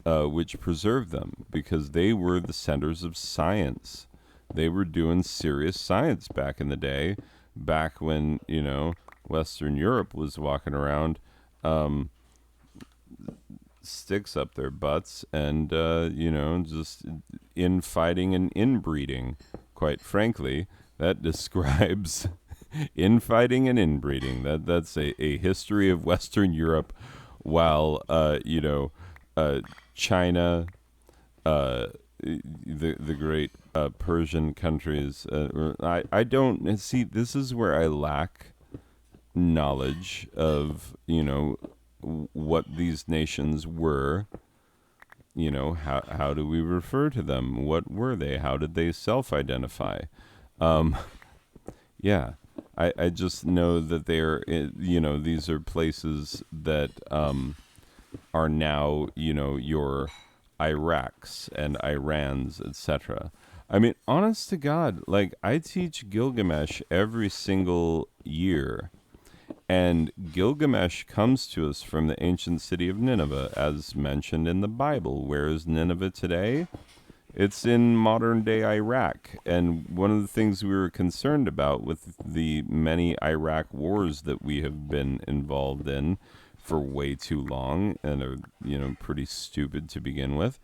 which preserved them, because they were the centers of science. They were doing serious science back in the day, back when Western Europe was walking around. Sticks up their butts and just infighting and inbreeding. Quite frankly, that describes infighting and inbreeding. That's a history of Western Europe, while China, the great Persian countries. I don't see. This is where I lack knowledge of what these nations were. How do we refer to them? What were they? How did they self-identify? Yeah, I just know that they're, these are places that are now, your Iraqs and Irans, etc. I mean, honest to God, like, I teach Gilgamesh every single year. And Gilgamesh comes to us from the ancient city of Nineveh, as mentioned in the Bible. Where is Nineveh today? It's in modern day Iraq. And one of the things we were concerned about with the many Iraq wars that we have been involved in for way too long and are, pretty stupid to begin with,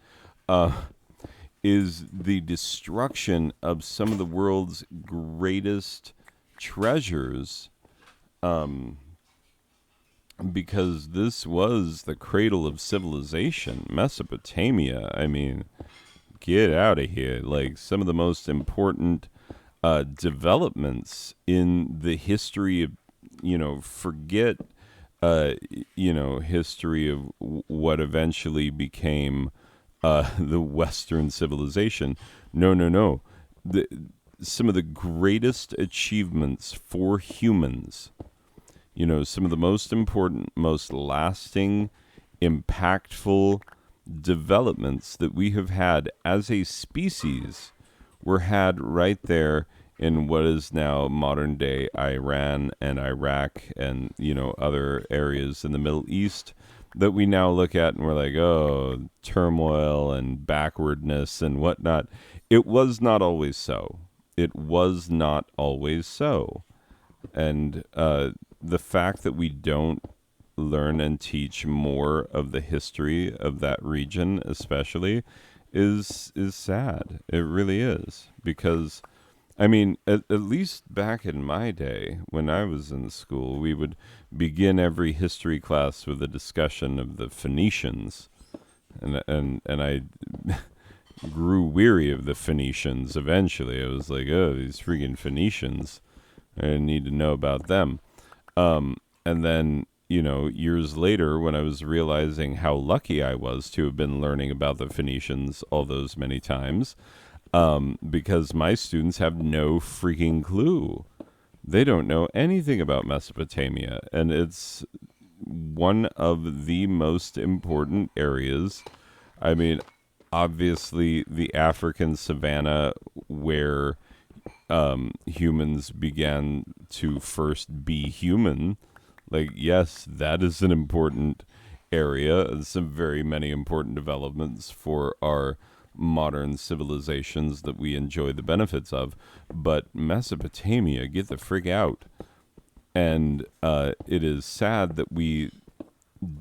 is the destruction of some of the world's greatest treasures. Because this was the cradle of civilization, Mesopotamia. I mean, get out of here. Like, some of the most important developments in the history of, forget, history of what eventually became the Western civilization. No. some of the greatest achievements for humans, some of the most important, most lasting, impactful developments that we have had as a species were had right there in what is now modern day Iran and Iraq and, other areas in the Middle East that we now look at and we're like, oh, turmoil and backwardness and whatnot. It was not always so. It was not always so. And the fact that we don't learn and teach more of the history of that region especially is sad. It really is. Because at least back in my day when I was in school, we would begin every history class with a discussion of the Phoenicians, and I grew weary of the Phoenicians eventually. I was like, oh, these freaking Phoenicians, I need to know about them. And then years later, when I was realizing how lucky I was to have been learning about the Phoenicians all those many times, because my students have no freaking clue. They don't know anything about Mesopotamia, and it's one of the most important areas. Obviously, the African savanna where humans began to first be human. Like, yes, that is an important area, and some very many important developments for our modern civilizations that we enjoy the benefits of. But Mesopotamia, get the frig out. And it is sad that we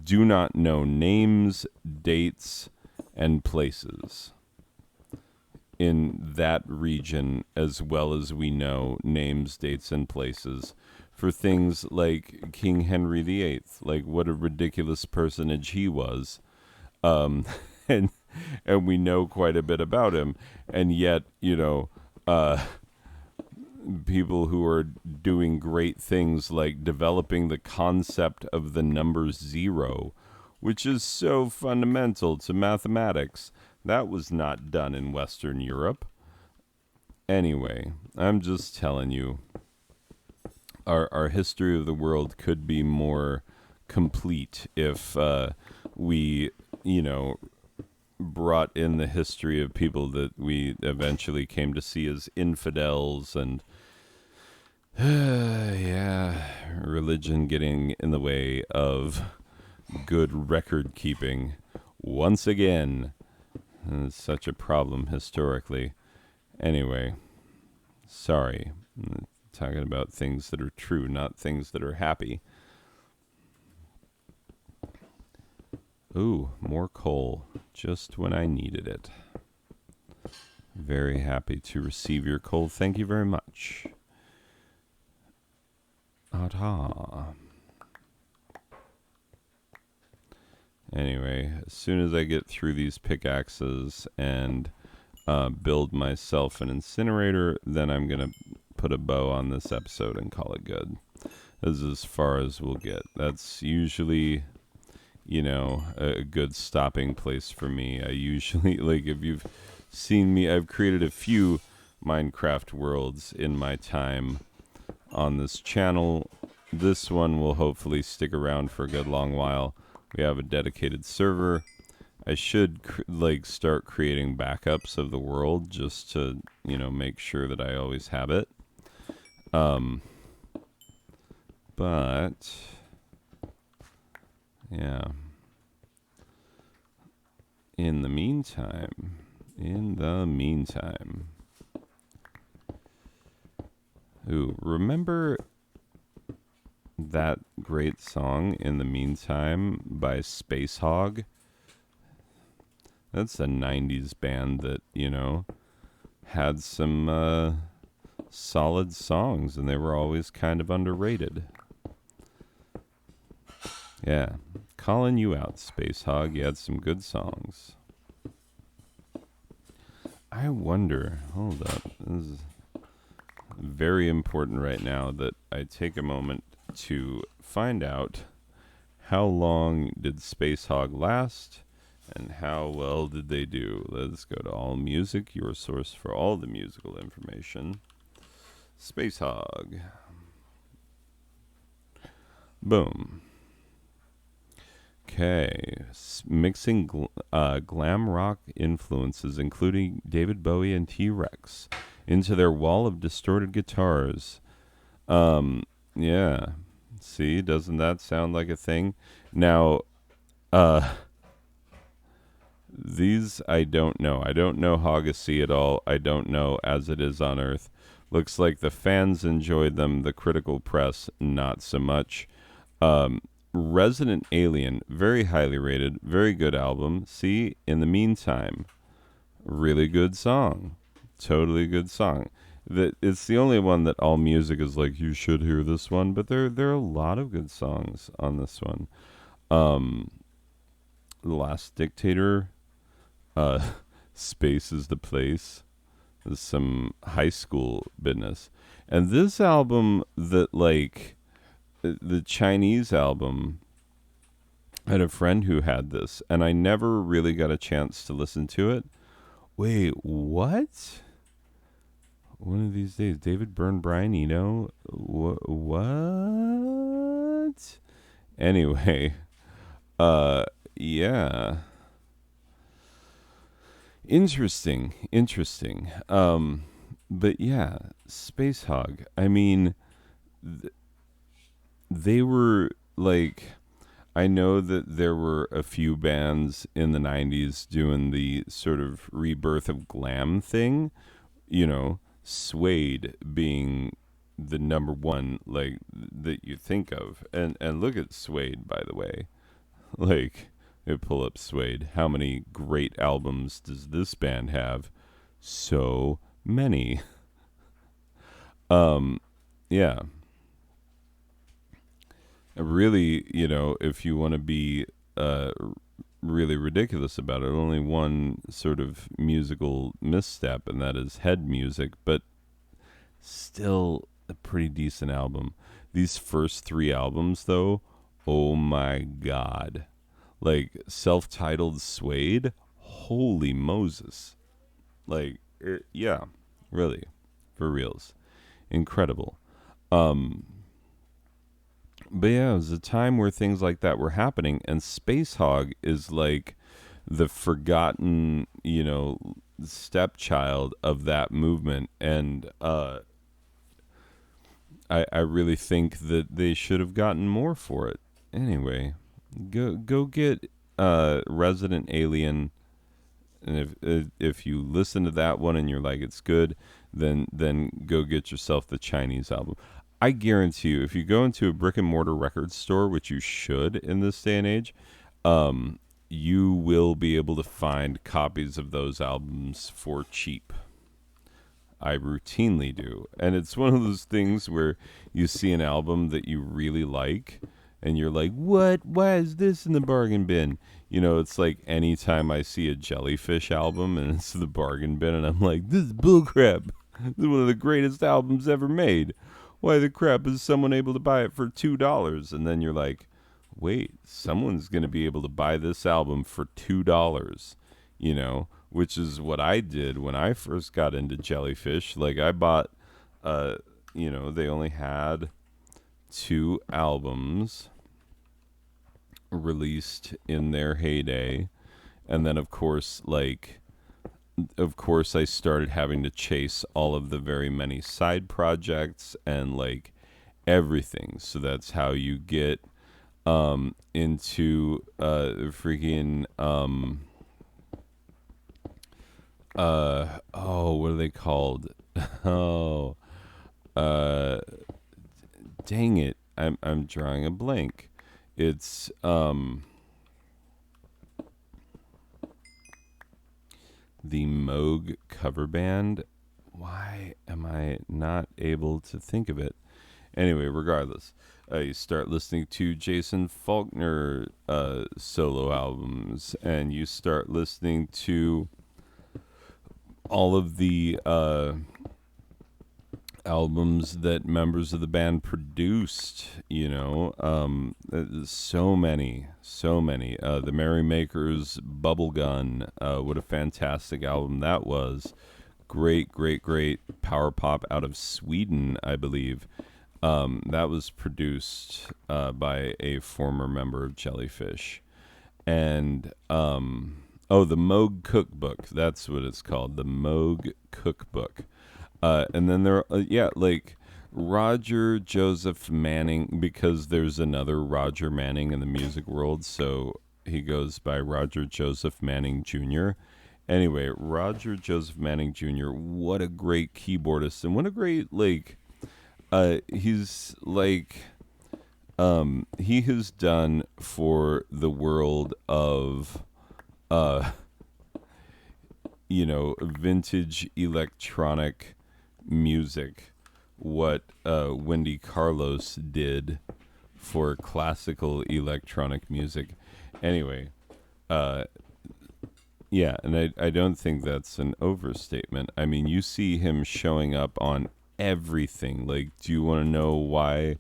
do not know names, dates, and places in that region, as well as we know names, dates, and places for things like King Henry VIII. Like, what a ridiculous personage he was. And we know quite a bit about him. And yet, people who are doing great things like developing the concept of the number 0, which is so fundamental to mathematics, that was not done in Western Europe. Anyway, I'm just telling you, our history of the world could be more complete if we, brought in the history of people that we eventually came to see as infidels and religion getting in the way of good record keeping once again. And it's such a problem historically. Anyway, sorry. I'm talking about things that are true, not things that are happy. Ooh, more coal, just when I needed it. Very happy to receive your coal. Thank you very much. Aha. Anyway, as soon as I get through these pickaxes and build myself an incinerator, then I'm going to put a bow on this episode and call it good. This is as far as we'll get. That's usually, a good stopping place for me. I usually, if you've seen me, I've created a few Minecraft worlds in my time on this channel. This one will hopefully stick around for a good long while. We have a dedicated server. I should start creating backups of the world just to, make sure that I always have it. But yeah. In the meantime, ooh, remember that great song In the Meantime by Space Hog? That's a 90s band that, had some solid songs, and they were always kind of underrated. Yeah, calling you out, Space Hog. You had some good songs. I wonder, hold up, this is very important right now that I take a moment to find out how long did Space Hog last And how well did they do? Let's go to All Music, your source for all the musical information. Space Hog. Boom. Okay. Mixing glam rock influences, including David Bowie and T-Rex, into their wall of distorted guitars. Yeah. See, doesn't that sound like a thing? Now, these I don't know. I don't know Hoggassy at all. I don't know As It Is on Earth. Looks like the fans enjoyed them, the critical press not so much. Resident Alien, very highly rated, very good album. See, In the Meantime, really good song. Totally good song. It's the only one that All Music is like, you should hear this one, but there are a lot of good songs on this one. The Last Dictator, Space is the Place. There's some high school business. And this album that like the Chinese album, I had a friend who had this and I never really got a chance to listen to it. Wait, what? One of these days, David Byrne, Brian Eno, what? Anyway, yeah. Interesting. But yeah, Space Hog. I mean, they were like, I know that there were a few bands in the 90s doing the sort of rebirth of glam thing, Suede being the number one like that you think of. And look at Suede, by the way. Like, pull up Suede. How many great albums does this band have? So many. Yeah. Really, if you want to be really ridiculous about it, only one sort of musical misstep, and that is head music, but still a pretty decent album. These first three albums, though, oh my God. Like, self-titled Suede, holy Moses. Like, yeah, really, for reals. Incredible. But yeah, it was a time where things like that were happening, and Space Hog is like the forgotten, stepchild of that movement. And I really think that they should have gotten more for it. Anyway, go get Resident Alien, and if you listen to that one and you're like it's good, then go get yourself the Chinese album. I guarantee you, if you go into a brick and mortar record store, which you should in this day and age, you will be able to find copies of those albums for cheap. I routinely do. And it's one of those things where you see an album that you really like, and you're like, what? Why is this in the bargain bin? It's like anytime I see a Jellyfish album and it's the bargain bin, and I'm like, this is bullcrap. This is one of the greatest albums ever made. Why the crap is someone able to buy it for $2? And then you're like, wait, someone's going to be able to buy this album for $2, which is what I did when I first got into Jellyfish. Like, I bought, they only had 2 albums released in their heyday. And then, of course, I started having to chase all of the very many side projects and like everything. So that's how you get into freaking what are they called? Oh, dang it! I'm drawing a blank. It's the Moog cover band. Why am I not able to think of it? Anyway, regardless, you start listening to Jason Faulkner solo albums, and you start listening to all of the albums that members of the band produced, so many. The Merrymakers, Bubblegun, what a fantastic album that was. Great power pop out of Sweden, I believe. That was produced by a former member of Jellyfish. And the Moog Cookbook, that's what it's called, the Moog Cookbook. And then there, Roger Joseph Manning, because there's another Roger Manning in the music world, so he goes by Roger Joseph Manning Jr. Anyway, Roger Joseph Manning Jr., what a great keyboardist, and what a great, he's he has done for the world of, vintage electronic music what Wendy Carlos did for classical electronic music. Anyway, and I don't think that's an overstatement. I mean, you see him showing up on everything. Like, do you want to know why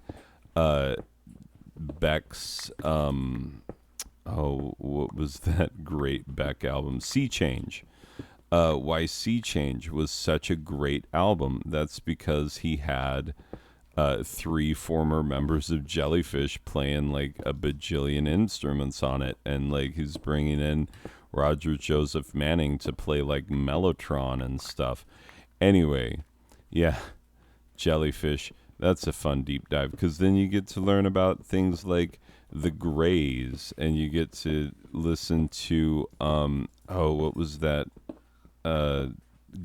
Beck's what was that great Beck album, Sea Change? Why Sea Change was such a great album? That's because he had 3 former members of Jellyfish playing like a bajillion instruments on it, and like he's bringing in Roger Joseph Manning to play like Mellotron and stuff. Anyway, yeah, Jellyfish, that's a fun deep dive, because then you get to learn about things like the Greys, and you get to listen to what was that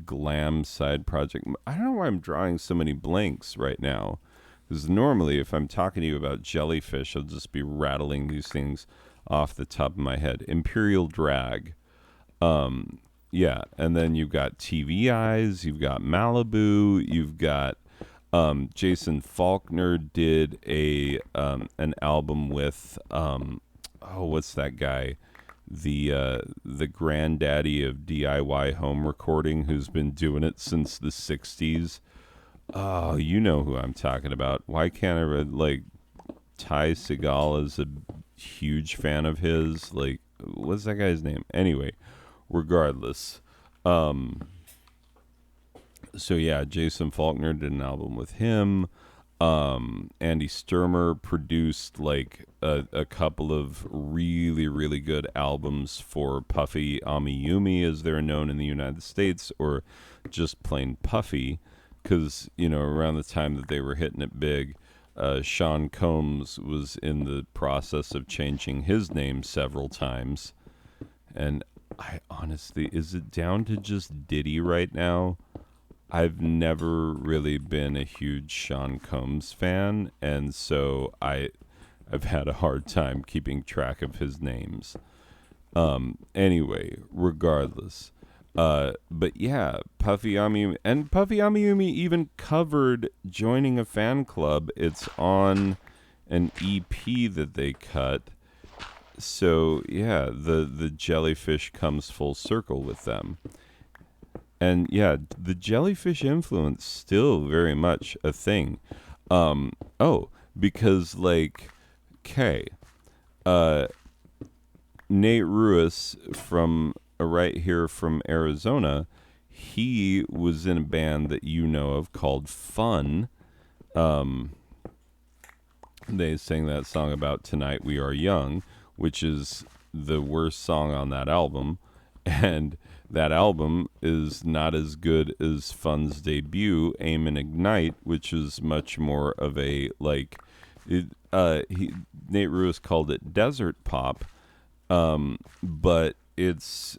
glam side project? I don't know why I'm drawing so many blanks right now, because normally if I'm talking to you about Jellyfish, I'll just be rattling these things off the top of my head. Imperial Drag, and then you've got TV Eyes, you've got Malibu, you've got Jason Faulkner did an album with what's that guy, the granddaddy of DIY home recording, who's been doing it since the 60s. Oh, you know who I'm talking about. Why can't I Ty Segall is a huge fan of his. Like, what's that guy's name? Anyway, regardless. So yeah, Jason Faulkner did an album with him. Andy Sturmer produced like a couple of really good albums for Puffy Amiyumi, as they're known in the United States, or just plain Puffy, because around the time that they were hitting it big, Sean Combs was in the process of changing his name several times, and I honestly, is it down to just Diddy right now? I've never really been a huge Sean Combs fan, and so I've had a hard time keeping track of his names. Anyway, regardless. But yeah, Puffy Amiyumi even covered Joining a Fan Club. It's on an EP that they cut. So yeah, the Jellyfish comes full circle with them. And yeah, the Jellyfish influence still very much a thing. Because Nate Ruiz from right here from Arizona, he was in a band that you know of called Fun. They sang that song about Tonight We Are Young, which is the worst song on that album. And that album is not as good as Fun's debut, Aim and Ignite, which is much more of a Nate Ruiz called it desert pop, but it's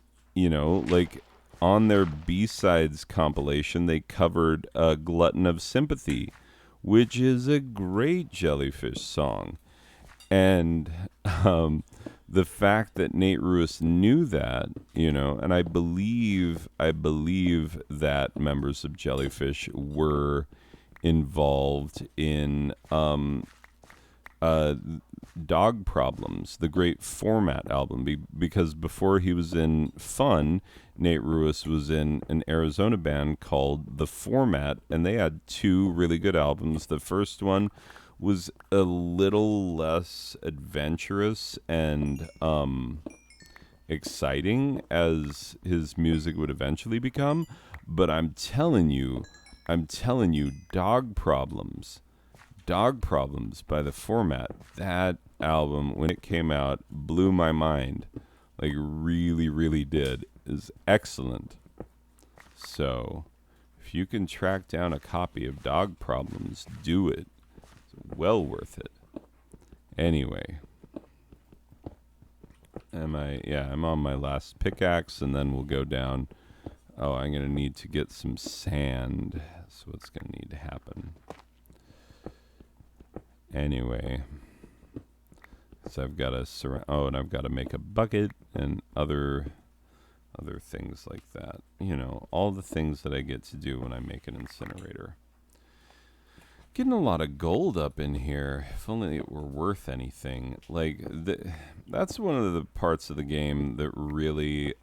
on their B-sides compilation they covered Glutton of Sympathy, which is a great Jellyfish song, and the fact that Nate Ruiz knew that, and I believe that members of Jellyfish were involved in Dog Problems, the great format album, because before he was in Fun, Nate Ruess was in an Arizona band called The Format, and they had two really good albums. The first one was a little less adventurous and exciting as his music would eventually become, but I'm telling you, Dog Problems by The Format, that album, when it came out, blew my mind. Like, really, really did. Is excellent. So, if you can track down a copy of Dog Problems, do it. It's well worth it. Anyway. I'm on my last pickaxe, and then we'll go down. Oh, I'm going to need to get some sand. That's what's going to need to happen. Anyway, so I've got to and I've got to make a bucket and other things like that. You know, all the things that I get to do when I make an incinerator. Getting a lot of gold up in here. If only it were worth anything. Like, that's one of the parts of the game that really,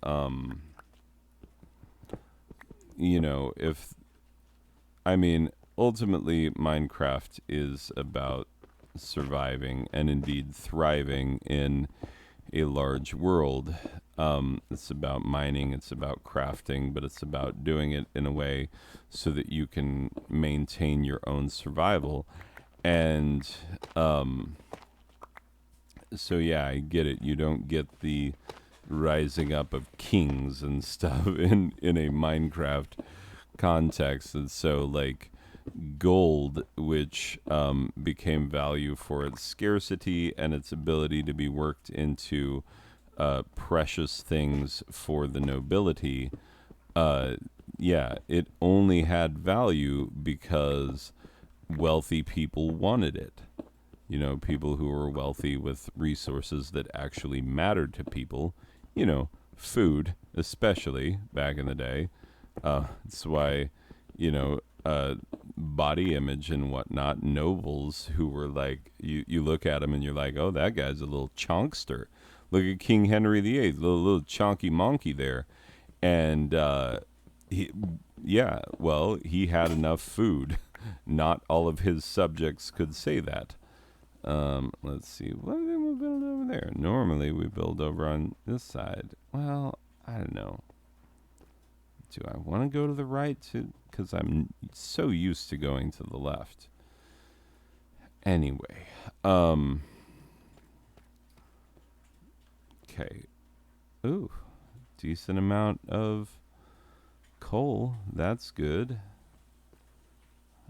ultimately Minecraft is about surviving and indeed thriving in a large world. It's about mining, it's about crafting, but it's about doing it in a way so that you can maintain your own survival. And so yeah, I get it. You don't get the rising up of kings and stuff in a Minecraft context. And so, like, gold, which became value for its scarcity and its ability to be worked into precious things for the nobility, it only had value because wealthy people wanted it. You know, people who were wealthy with resources that actually mattered to people, food, especially back in the day. That's why, body image and whatnot, nobles who were like, you look at him and you're like, oh, that guy's a little chonkster. Look at King Henry VIII, little chonky monkey there. And he had enough food. Not all of his subjects could say that. Let's see. What did we build over there? Normally we build over on this side. Well, I don't know. Do I want to go to the right? Because I'm so used to going to the left. Anyway. Okay. Ooh. Decent amount of coal. That's good.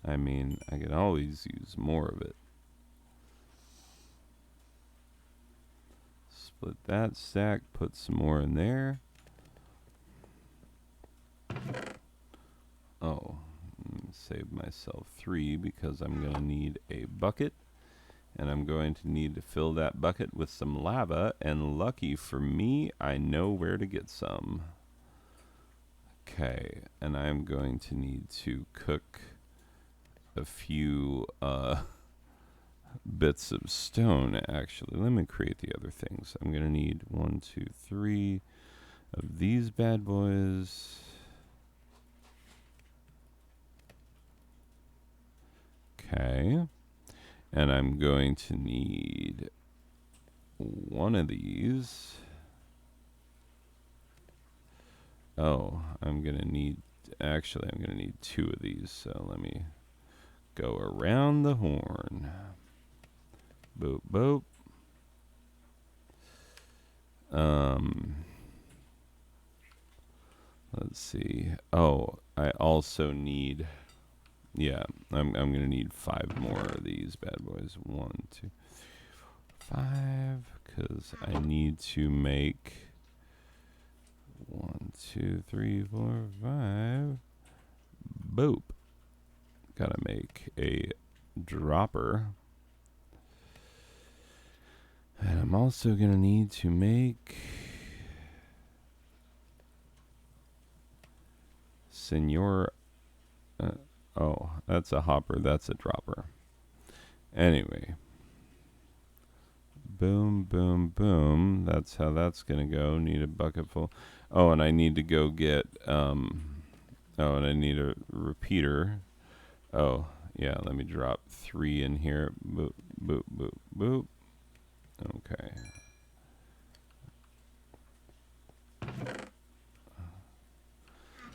I mean, I can always use more of it. Split that stack. Put some more in there. Oh, save myself 3 because I'm going to need a bucket. And I'm going to need to fill that bucket with some lava. And lucky for me, I know where to get some. Okay, and I'm going to need to cook a few bits of stone, actually. Let me create the other things. I'm going to need 1, 2, 3 of these bad boys. Okay. And I'm going to need 1 of these. Oh, I'm going to need 2 of these. So let me go around the horn. Boop, boop. Let's see. Oh, I also need... Yeah, I'm going to need 5 more of these bad boys. 1, 2, 5, because I need to make 1, 2, 3, 4, 5. Boop. Gotta make a dropper. And I'm also going to need to make Senor... oh, that's a hopper. That's a dropper. Anyway. boom, boom, boom. That's how that's gonna go. Need a bucket full. Oh, and I need to go get oh, and I need a repeater. Oh, yeah. Let me drop 3 in here. Boop, boop, boop, boop. Okay.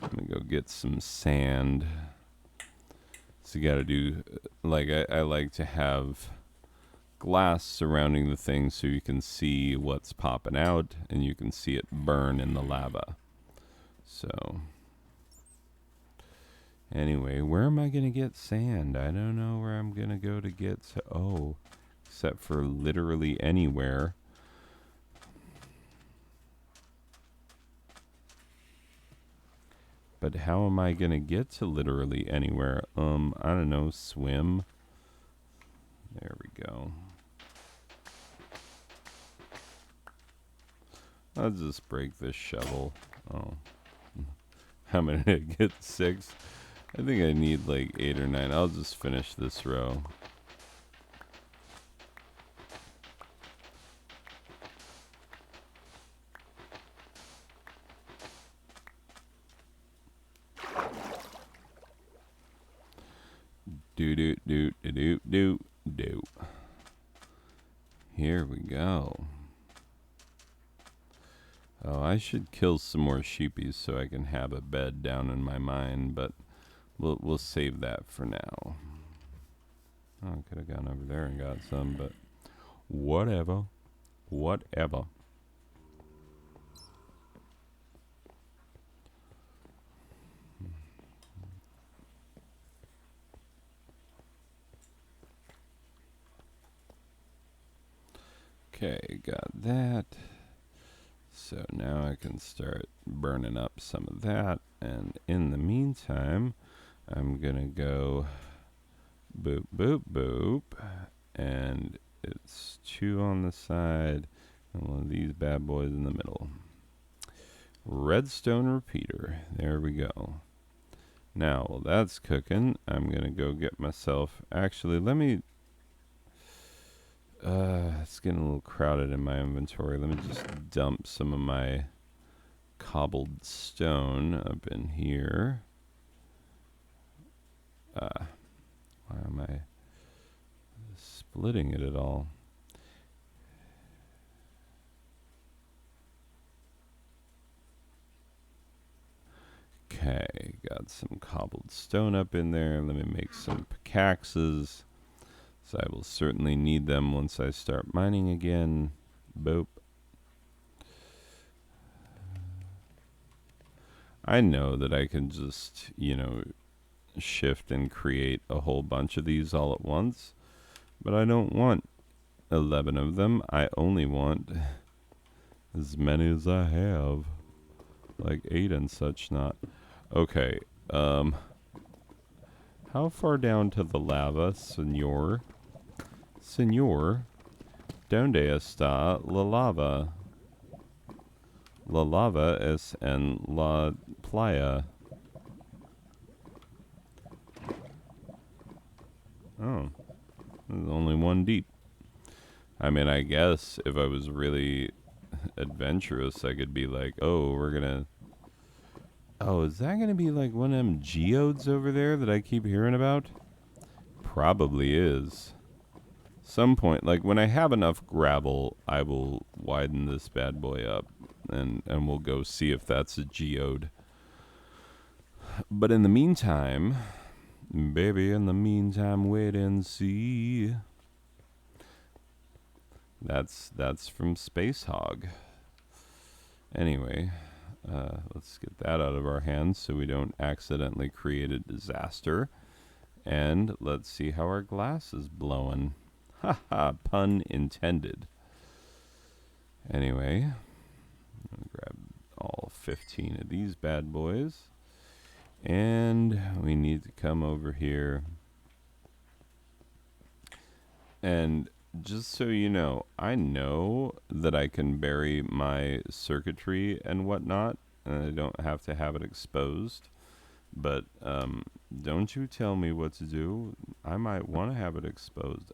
Let me go get some sand. So you got to do like I like to have glass surrounding the thing so you can see what's popping out and you can see it burn in the lava. So anyway, where am I going to get sand? I don't know where I'm going to go to get except for literally anywhere. But how am I going to get to literally anywhere? I don't know, swim. There we go. I'll just break this shovel. Oh. How many did I get? 6? I think I need like 8 or 9. I'll just finish this row. Do. Here we go. Oh, I should kill some more sheepies so I can have a bed down in my mine, but we'll save that for now. Oh, I could have gone over there and got some, but whatever. Whatever. Okay, got that. So now I can start burning up some of that. And in the meantime, I'm going to go boop, boop, boop. And it's 2 on the side and one of these bad boys in the middle. Redstone Repeater. There we go. Now, while that's cooking, I'm going to go get myself... Actually, let me... it's getting a little crowded in my inventory. Let me just dump some of my cobbled stone up in here. Why am I splitting it at all? Okay, got some cobbled stone up in there. Let me make some pickaxes. So I will certainly need them once I start mining again. Boop. I know that I can just, shift and create a whole bunch of these all at once. But I don't want 11 of them. I only want as many as I have. Like 8 and such not. Okay. How far down to the lava, senor? Senor, ¿dónde está la lava? La lava es en la playa. Oh, there's only 1 deep. I mean, I guess if I was really adventurous, I could be like, oh, we're gonna... Oh, is that gonna be like one of them geodes over there that I keep hearing about? Probably is. Some point, like when I have enough gravel, I will widen this bad boy up and we'll go see if that's a geode. But in the meantime, baby, wait and see. That's from Space Hog. Anyway, let's get that out of our hands so we don't accidentally create a disaster. And let's see how our glass is blowing. Haha, pun intended. Anyway, I'm gonna grab all 15 of these bad boys. And we need to come over here. And just so you know, I know that I can bury my circuitry and whatnot, and I don't have to have it exposed. But don't you tell me what to do. I might want to have it exposed.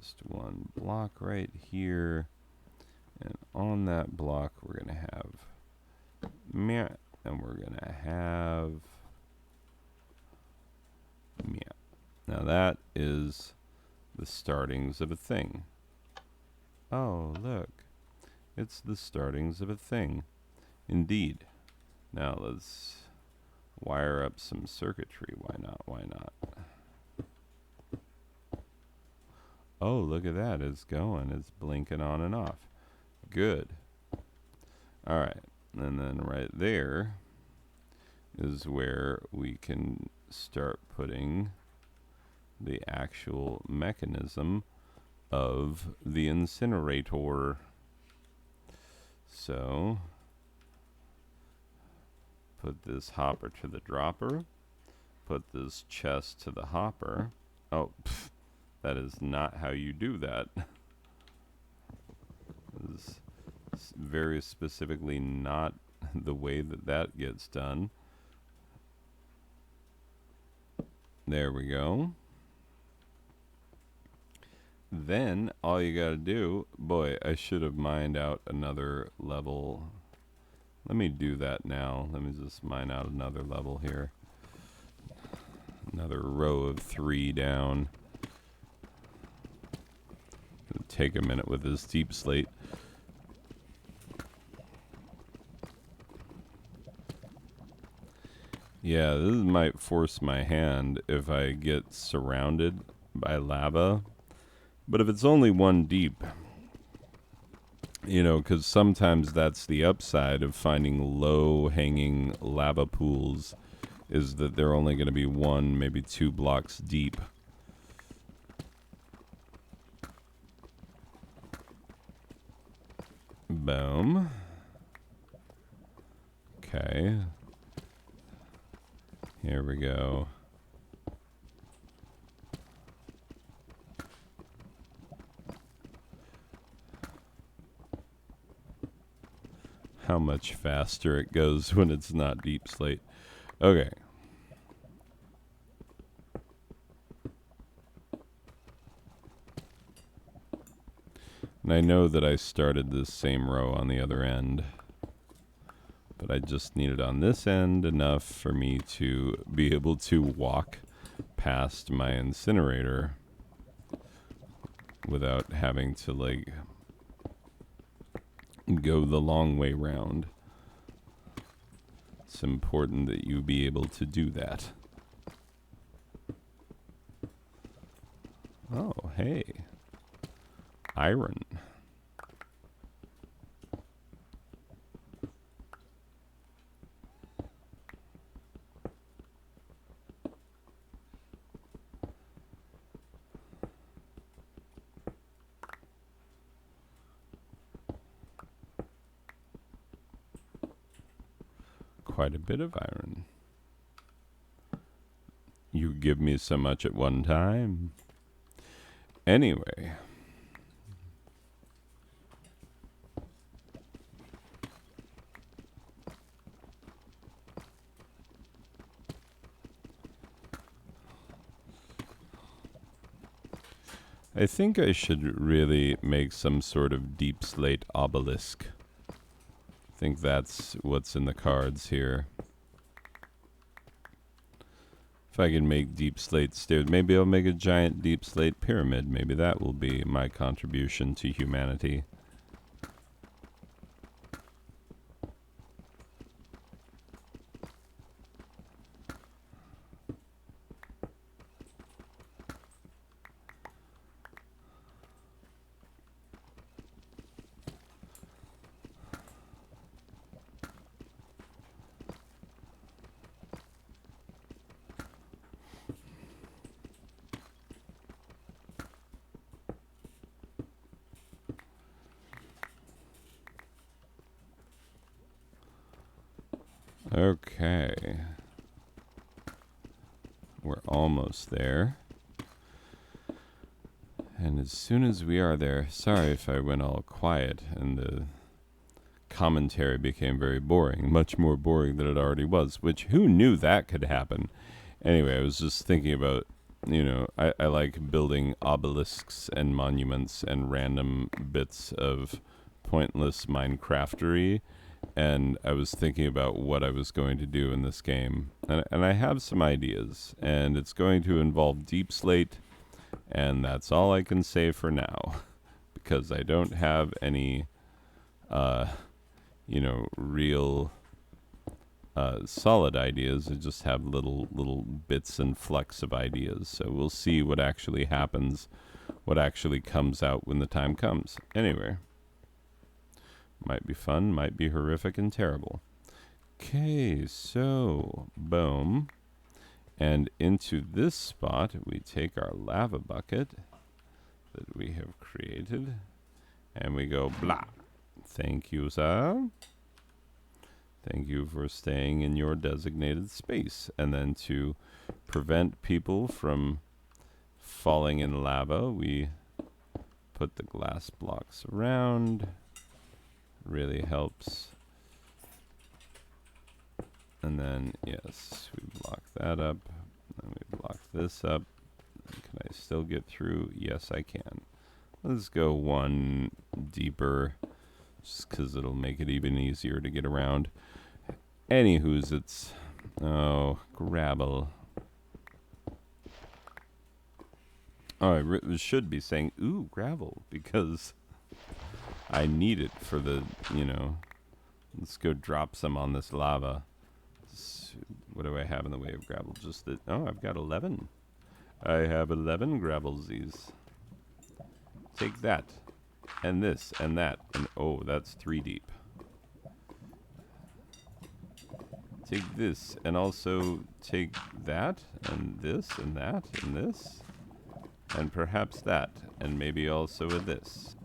just one block right here. And on that block, we're going to have meh, and we're going to have meh. Now that is the startings of a thing. Oh, look. It's the startings of a thing. Indeed. Now let's wire up some circuitry. Why not? Why not? Oh, look at that. It's going. It's blinking on and off. Good. All right. And then right there is where we can start putting the actual mechanism of the incinerator. So put this hopper to the dropper, put this chest to the hopper. Oh, that is not how you do that. This is very specifically not the way that that gets done. There we go. Then all you gotta do, boy, I should have mined out another level. Let me do that now. Let me just mine out another level here. Another row of 3 down. It'll take a minute with this deep slate. Yeah, this might force my hand if I get surrounded by lava. But if it's only 1 deep, you know, because sometimes that's the upside of finding low-hanging lava pools, is that they're only going to be 1, maybe 2 blocks deep. Boom. Okay. Here we go. How much faster it goes when it's not deep slate. Okay. And I know that I started this same row on the other end, but I just needed on this end enough for me to be able to walk past my incinerator without having to, like, go the long way round. It's important that you be able to do that. Oh, hey. Iron. Quite a bit of iron. You give me so much at one time. Anyway. I think I should really make some sort of deep slate obelisk. I think that's what's in the cards here. If I can make deep slate stairs, maybe I'll make a giant deep slate pyramid. Maybe that will be my contribution to humanity. Okay. We're almost there. And as soon as we are there, sorry if I went all quiet and the commentary became very boring, much more boring than it already was, which who knew that could happen? Anyway, I was just thinking about I like building obelisks and monuments and random bits of pointless Minecraftery. And I was thinking about what I was going to do in this game. And I have some ideas. And it's going to involve Deep Slate. And that's all I can say for now. Because I don't have any, real solid ideas. I just have little bits and flecks of ideas. So we'll see what actually happens, what actually comes out when the time comes. Anyway, might be fun, might be horrific and terrible. Okay, so boom. And into this spot, we take our lava bucket that we have created, and we go blah. Thank you, sir. Thank you for staying in your designated space. And then to prevent people from falling in lava, we put the glass blocks around. Really helps. And then, yes, we block that up. And we block this up. Can I still get through? Yes, I can. Let's go one deeper, just because it'll make it even easier to get around. Anywho's, it's... Oh, gravel. Oh, I should be saying, ooh, gravel, because I need it for the, let's go drop some on this lava. What do I have in the way of gravel? Just that, oh, I've got 11. I have 11 gravelsies. Take that, and this, and that, and oh, that's 3 deep. Take this, and also take that, and this, and that, and this, and perhaps that, and maybe also a this.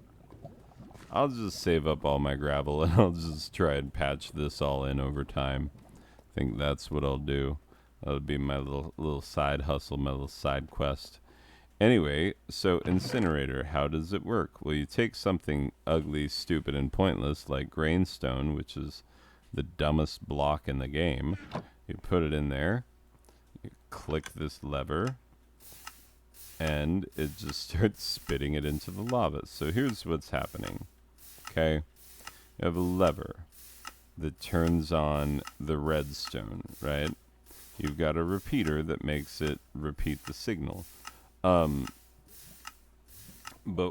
I'll just save up all my gravel, and I'll just try and patch this all in over time. I think that's what I'll do. That'll be my little side hustle, my little side quest. Anyway, so Incinerator, how does it work? Well, you take something ugly, stupid, and pointless like grainstone, which is the dumbest block in the game. You put it in there, you click this lever, and it just starts spitting it into the lava. So here's what's happening. Okay, you have a lever that turns on the redstone, right? You've got a repeater that makes it repeat the signal. But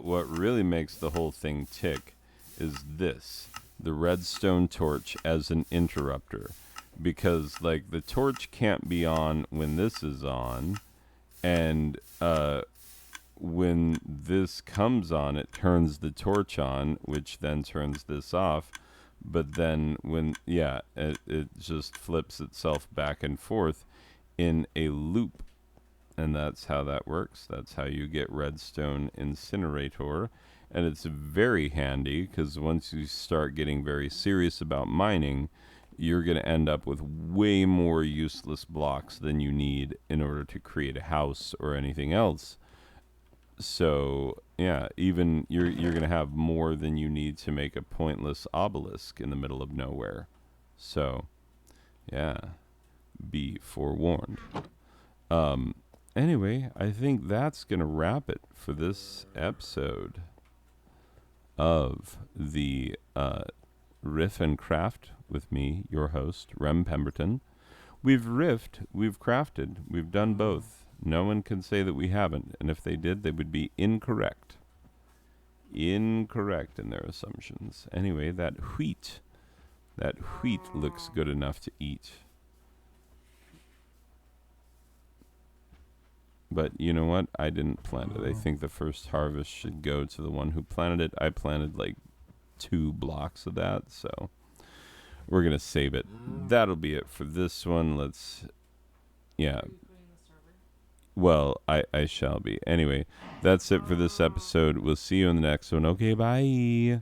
what really makes the whole thing tick is this, the redstone torch as an interrupter. Because, like, the torch can't be on when this is on, and when this comes on, it turns the torch on, which then turns this off. But then when, it just flips itself back and forth in a loop. And that's how that works. That's how you get redstone incinerator. And it's very handy because once you start getting very serious about mining, you're going to end up with way more useless blocks than you need in order to create a house or anything else. So, yeah, even you're going to have more than you need to make a pointless obelisk in the middle of nowhere. So, yeah, be forewarned. Anyway, I think that's going to wrap it for this episode of the Riff and Craft with me, your host, Rem Pemberton. We've riffed, we've crafted, we've done both. No one can say that we haven't, and if they did, they would be incorrect. Incorrect in their assumptions. Anyway, that wheat looks good enough to eat. But you know what? I didn't plant it. I think the first harvest should go to the one who planted it. I planted like 2 blocks of that, so we're going to save it. That'll be it for this one. Well, I shall be. Anyway, that's it for this episode. We'll see you in the next one. Okay, bye.